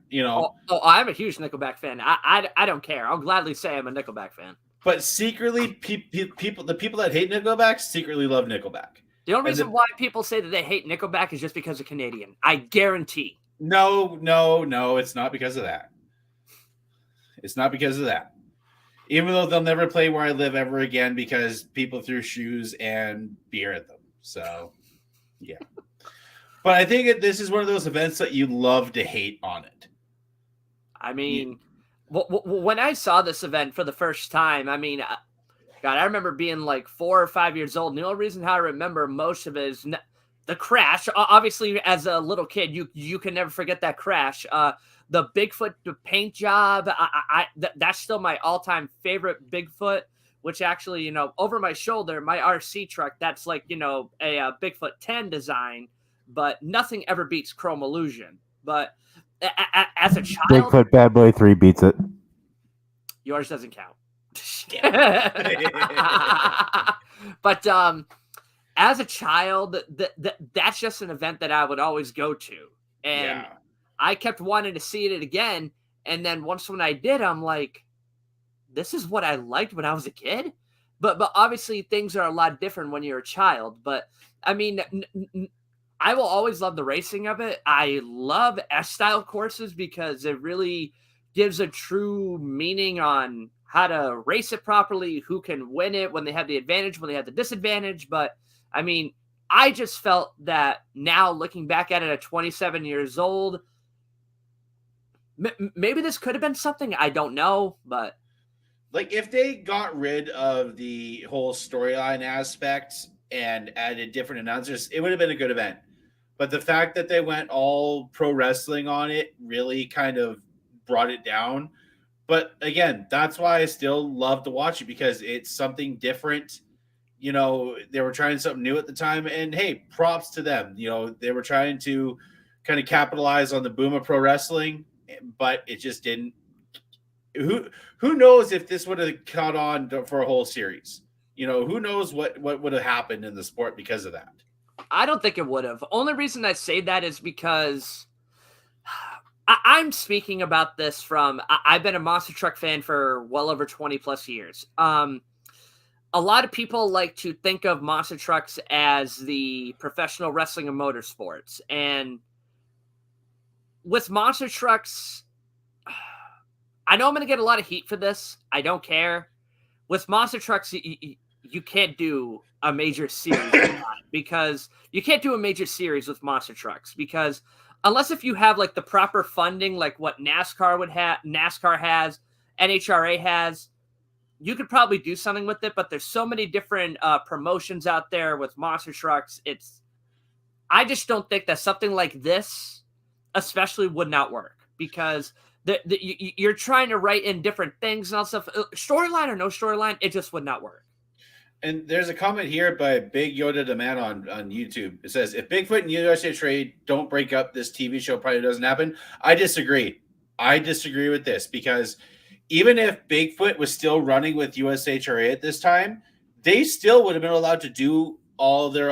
I'm a huge Nickelback fan. I don't care. I'll gladly say I'm a Nickelback fan. But secretly, the people that hate Nickelback secretly love Nickelback. The only reason why people say that they hate Nickelback is just because of Canadian. I guarantee. No, it's not because of that. It's not because of that. Even though they'll never play where I live ever again because people threw shoes and beer at them. So, yeah. But I think this is one of those events that you love to hate on it. I mean, when I saw this event for the first time, I mean, God, I remember being like 4 or 5 years old. And the only reason how I remember most of it is the crash. Obviously, as a little kid, you can never forget that crash. The Bigfoot paint job, that's still my all-time favorite Bigfoot, which actually, over my shoulder, my RC truck, that's like, a Bigfoot 10 design, but nothing ever beats Chrome Illusion. But as a child... Bigfoot Bad Boy 3 beats it. Yours doesn't count. But as a child, that's just an event that I would always go to. And I kept wanting to see it again. And then once when I did, I'm like, this is what I liked when I was a kid. But obviously things are a lot different when you're a child. But I mean, I will always love the racing of it. I love S-style courses because it really gives a true meaning on how to race it properly, who can win it, when they have the advantage, when they have the disadvantage. But I mean, I just felt that now looking back at it at 27 years old, maybe this could have been something. I don't know, but like if they got rid of the whole storyline aspect and added different announcers, it would have been a good event. But the fact that they went all pro wrestling on it really kind of brought it down. But again, that's why I still love to watch it, because it's something different. They were trying something new at the time, and hey, props to them. They were trying to kind of capitalize on the boom of pro wrestling, but it just didn't. Who knows if this would have caught on for a whole series? Who knows what would have happened in the sport because of that? I don't think it would have. Only reason I say that is because I'm speaking about this from, I've been a monster truck fan for well over 20 plus years. A lot of people like to think of monster trucks as the professional wrestling of motorsports. And with monster trucks, I know I'm going to get a lot of heat for this. I don't care. With monster trucks, you can't do a major series because you can't do a major series with monster trucks, because unless if you have like the proper funding, like what NASCAR has, NHRA has, you could probably do something with it. But there's so many different promotions out there with monster trucks. I just don't think that something like this especially would not work, because you're trying to write in different things and all stuff. Storyline or no storyline, it just would not work. And there's a comment here by Big Yoda the Man on YouTube. It says, if Bigfoot and USA Trade don't break up, this TV show probably doesn't happen. I disagree. I disagree with this, because even if Bigfoot was still running with USHRA at this time, they still would have been allowed to do all their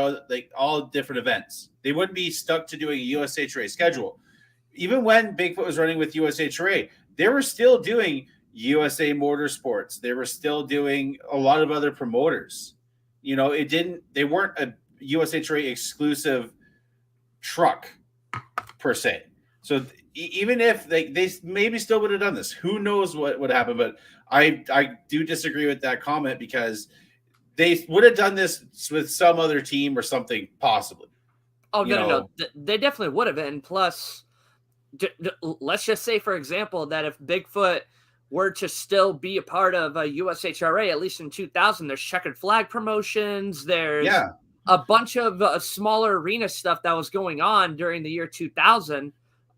all different events. They wouldn't be stuck to doing a USHRA schedule. Even when Bigfoot was running with USHRA, they were still doing USA Motorsports. They were still doing a lot of other promoters. They weren't a USHRA exclusive truck per se. So even if they maybe still would have done this, who knows what would happen? But I do disagree with that comment, because they would have done this with some other team or something, possibly. Oh, no. They definitely would have. And plus, let's just say, for example, that if Bigfoot were to still be a part of USHRA, at least in 2000, there's checkered flag promotions. There's a bunch of smaller arena stuff that was going on during the year 2000.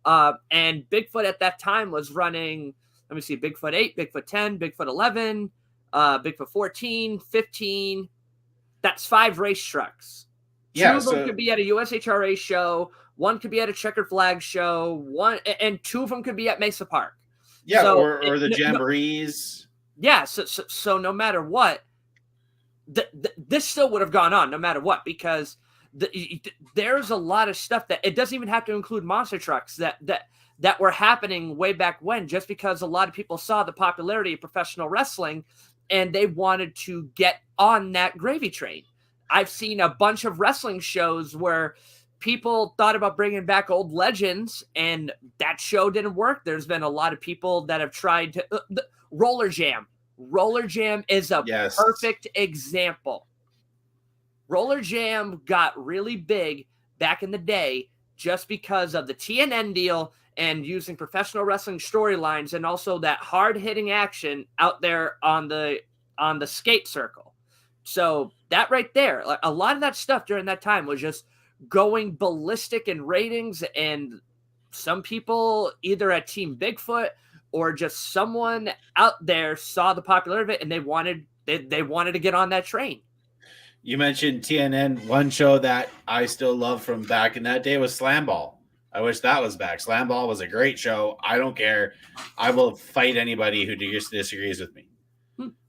And Bigfoot at that time was running, let me see, Bigfoot 8, Bigfoot 10, Bigfoot 11, Bigfoot 14, 15. That's 5 race trucks. Two of them could be at a USHRA show. One could be at a checkered flag show. And 2 of them could be at Mesa Park. Yeah, so or the jamborees. So no matter what, this still would have gone on no matter what, because there's a lot of stuff that it doesn't even have to include monster trucks that were happening way back when, just because a lot of people saw the popularity of professional wrestling and they wanted to get on that gravy train. I've seen a bunch of wrestling shows where people thought about bringing back old legends, and that show didn't work. There's been a lot of people that have tried to Roller Jam Roller Jam is a Yes. perfect example. Roller Jam got really big back in the day just because of the TNN deal and using professional wrestling storylines and also that hard-hitting action out there on the skate circle. So that right there, a lot of that stuff during that time was just going ballistic in ratings, and some people either at Team Bigfoot or just someone out there saw the popularity of it and they wanted to get on that train. You mentioned TNN. One show that I still love from back in that day was Slam Ball. I wish that was back. Slam Ball was a great show. I don't care. I will fight anybody who disagrees with me.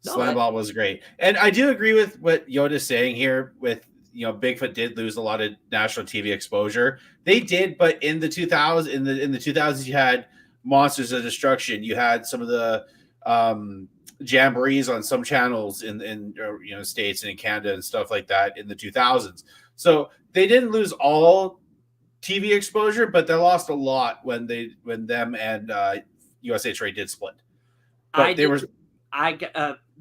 Slam Ball was great. And I do agree with what Yoda's saying here with, Bigfoot did lose a lot of national TV exposure. They did, but in the 2000s, in the 2000s, you had Monsters of Destruction. You had some of the jamborees on some channels in States and in Canada and stuff like that in the 2000s. So they didn't lose all TV exposure, but they lost a lot when them and USA Trade did split.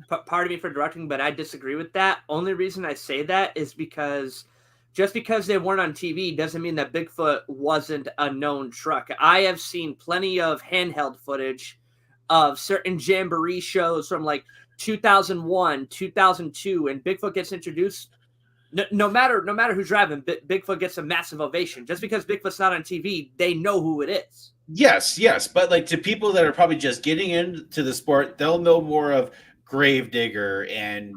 But pardon me for interrupting, but I disagree with that. Only reason I say that is because just because they weren't on TV doesn't mean that Bigfoot wasn't a known truck. I have seen plenty of handheld footage of certain jamboree shows from like 2001, 2002, and Bigfoot gets introduced. No matter who's driving, Bigfoot gets a massive ovation. Just because Bigfoot's not on TV, they know who it is. Yes, but like to people that are probably just getting into the sport, they'll know more of Gravedigger and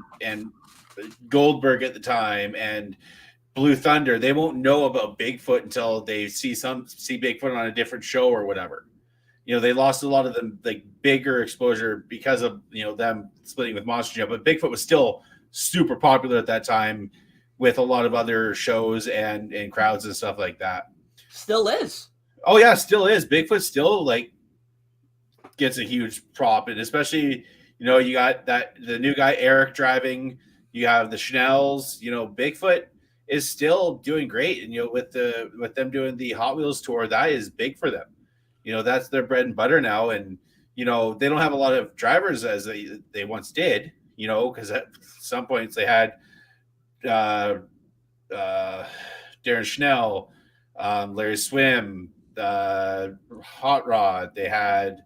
Goldberg at the time and Blue Thunder. They won't know about Bigfoot until they see Bigfoot on a different show or whatever. They lost a lot of them like bigger exposure because of them splitting with Monster Jam, but Bigfoot was still super popular at that time with a lot of other shows and crowds and stuff like that. Still is. Oh yeah, still is. Bigfoot still like gets a huge prop, and especially you got the new guy Eric driving. You have the Schnells. Bigfoot is still doing great, and with them doing the Hot Wheels tour, that is big for them. That's their bread and butter now, and they don't have a lot of drivers as they once did. Because at some points they had Darren Schnell, Larry Swim, Hot Rod. They had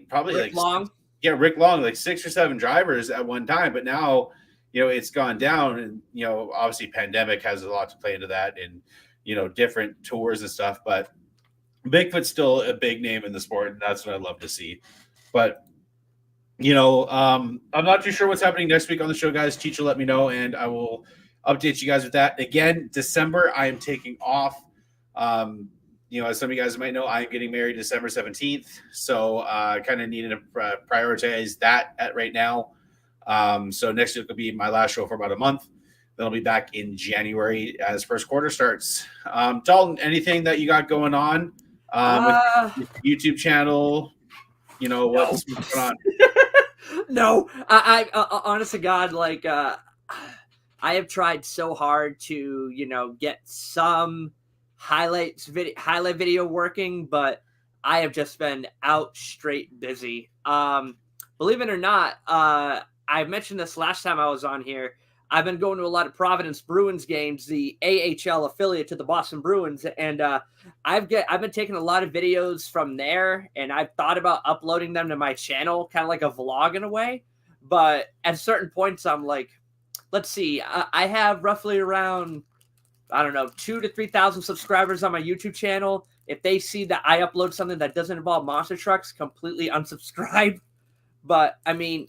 probably Rick Long. Rick Long, like 6 or 7 drivers at one time. But now, it's gone down, and obviously pandemic has a lot to play into that, and different tours and stuff. But Bigfoot's still a big name in the sport, and that's what I love to see. But I'm not too sure what's happening next week on the show, guys. Teacher, let me know, and I will update you guys with that. Again, December, I am taking off. As some of you guys might know, I am getting married December 17th. So kind of needing to prioritize that right now. So next week will be my last show for about a month. Then I'll be back in January as first quarter starts. Dalton, anything that you got going on with YouTube channel? What's going on? No, I honest to God, like I have tried so hard to get some highlight video working, but I have just been out straight busy. Believe it or not, I mentioned this last time I was on here. I've been going to a lot of Providence Bruins games, the AHL affiliate to the Boston Bruins, and I've been taking a lot of videos from there, and I've thought about uploading them to my channel, kind of like a vlog in a way. But at certain points, I'm like, let's see, I have roughly around, I don't know, 2,000 to 3,000 subscribers on my YouTube channel. If they see that I upload something that doesn't involve monster trucks, completely unsubscribe. But I mean,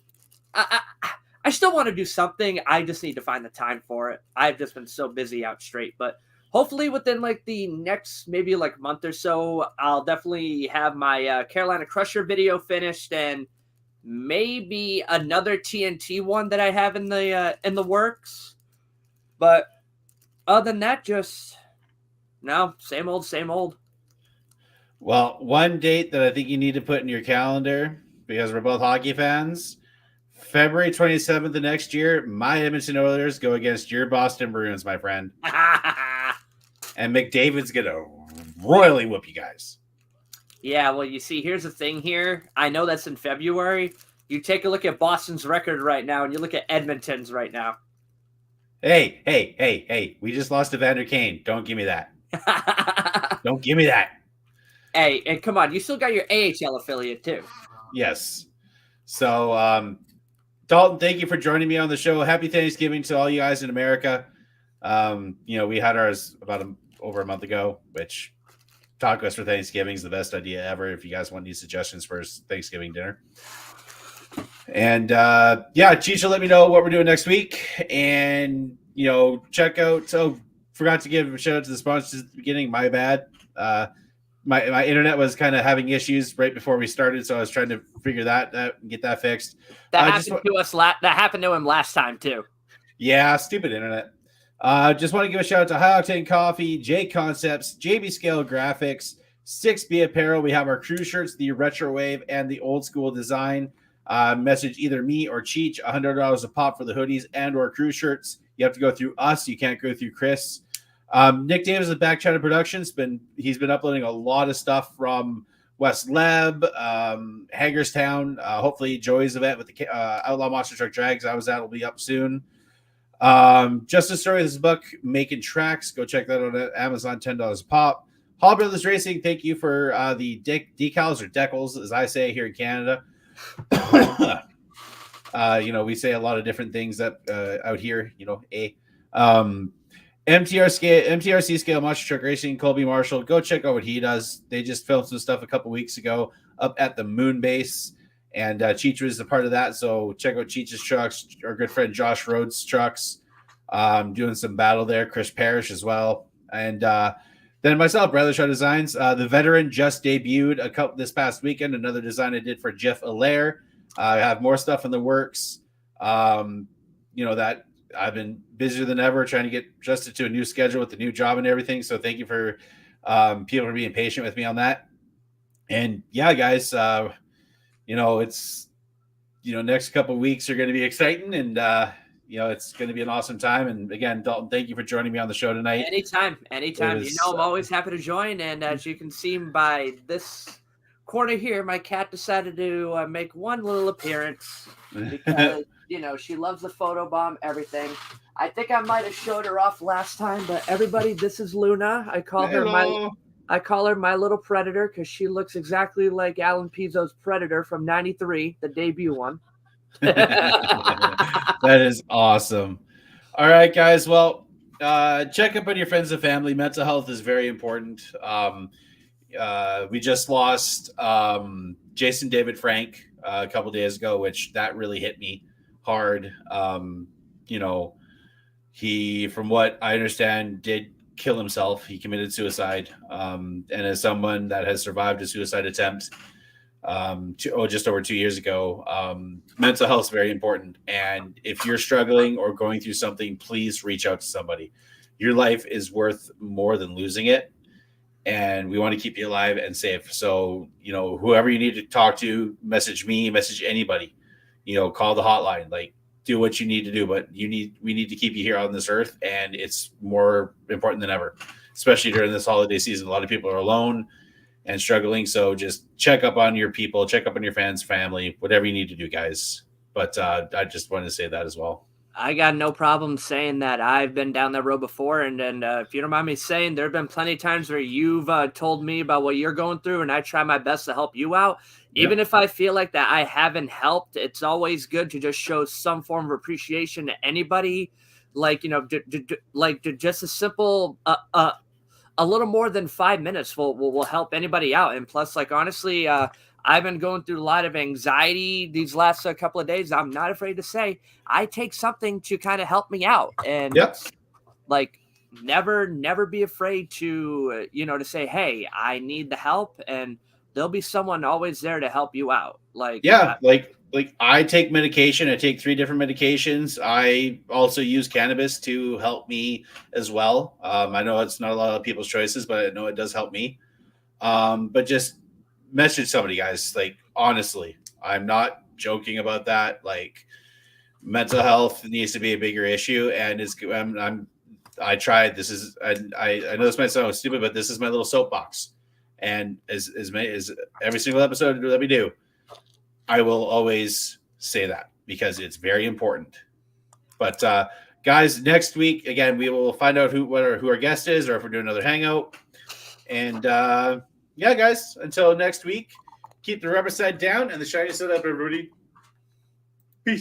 I still want to do something. I just need to find the time for it. I've just been so busy out straight. But hopefully within like the next maybe like month or so, I'll definitely have my Carolina Crusher video finished, and maybe another TNT one that I have in the works. But other than that, just no, same old, same old. Well, one date that I think you need to put in your calendar, because we're both hockey fans, February 27th of next year, my Edmonton Oilers go against your Boston Bruins, my friend. And McDavid's going to royally whoop you guys. Yeah, well, you see, here's the thing here. I know that's in February. You take a look at Boston's record right now, and you look at Edmonton's right now. Hey. We just lost Evander Kane. Don't give me that. Don't give me that. Hey, and come on, you still got your AHL affiliate too. Yes. So, Dalton, thank you for joining me on the show. Happy Thanksgiving to all you guys in America. We had ours over a month ago, which tacos for Thanksgiving is the best idea ever. If you guys want any suggestions for Thanksgiving dinner. And Cheech will let me know what we're doing next week. And check out. So forgot to give a shout out to the sponsors at the beginning. My bad. My internet was kind of having issues right before we started, so I was trying to figure that and get that fixed. That happened to us. That happened to him last time too. Yeah, stupid internet. Just want to give a shout out to High Octane Coffee, J Concepts, JB Scale Graphics, 6B Apparel. We have our crew shirts, the retro wave and the old school design. Message either me or Cheech, $100 a pop for the hoodies and or crew shirts. You have to go through us. You can't go through Chris. Nick Davis of Back Channel Productions. He's been uploading a lot of stuff from West Leb, Hagerstown. Hopefully Joey's event with the Outlaw Monster Truck Drags I was at will be up soon. Just a story of this book, Making Tracks. Go check that out at Amazon, $10 a pop. Hall Brothers Racing, thank you for the decals or decals, as I say here in Canada. We say a lot of different things that out here, MTRC Scale Monster Truck Racing, Colby Marshall. Go check out what he does. They just filmed some stuff a couple weeks ago up at the Moon Base, and Cheech was a part of that. So check out Cheech's trucks. Our good friend Josh Rhodes' trucks, doing some battle there. Chris Parrish as well, and then myself, Brother Show Designs. The Veteran just debuted this past weekend. Another design I did for Jeff Allaire. I have more stuff in the works. That I've been busier than ever trying to get adjusted to a new schedule with the new job and everything. So thank you for people for being patient with me on that. And yeah, guys, it's next couple of weeks are going to be exciting, and it's going to be an awesome time. And again, Dalton, thank you for joining me on the show tonight. Anytime. I'm always happy to join. And as you can see by this corner here, my cat decided to make one little appearance because she loves the photo bomb, everything. I think I might have showed her off last time, but everybody, this is Luna. I call her my little predator because she looks exactly like Alan Pizzo's Predator from '93, the debut one. That is awesome. All right, guys. Well, check up on your friends and family. Mental health is very important. We just lost Jason David Frank a couple days ago, which that really hit me hard. He, from what I understand, did kill himself. He committed suicide. And as someone that has survived a suicide attempt just over 2 years ago, mental health is very important. And if you're struggling or going through something, please reach out to somebody. Your life is worth more than losing it. And we want to keep you alive and safe. So, whoever you need to talk to, message me, message anybody, call the hotline, do what you need to do, but we need to keep you here on this earth. And it's more important than ever, especially during this holiday season. A lot of people are alone and struggling. So just check up on your people, check up on your fans, family, whatever you need to do, guys. But I just wanted to say that as well. I got no problem saying that. I've been down that road before, and if you don't mind me saying, there have been plenty of times where you've told me about what you're going through, and I try my best to help you out. Even if I feel like that I haven't helped, it's always good to just show some form of appreciation to anybody. Just a simple, a little more than 5 minutes will help anybody out. And plus, honestly, I've been going through a lot of anxiety these last couple of days. I'm not afraid to say I take something to kind of help me out. And never be afraid to, to say, hey, I need the help. And there'll be someone always there to help you out. I take medication. I take 3 different medications. I also use cannabis to help me as well. I know it's not a lot of people's choices, but I know it does help me. But just message somebody, guys. Honestly, I'm not joking about that. Mental health needs to be a bigger issue, and I tried. I know this might sound stupid, but this is my little soapbox. And as every single episode that we do, I will always say that because it's very important. But guys, next week again we will find out who our guest is, or if we're doing another hangout. And yeah, guys, until next week, keep the rubber side down and the shiny side up, everybody.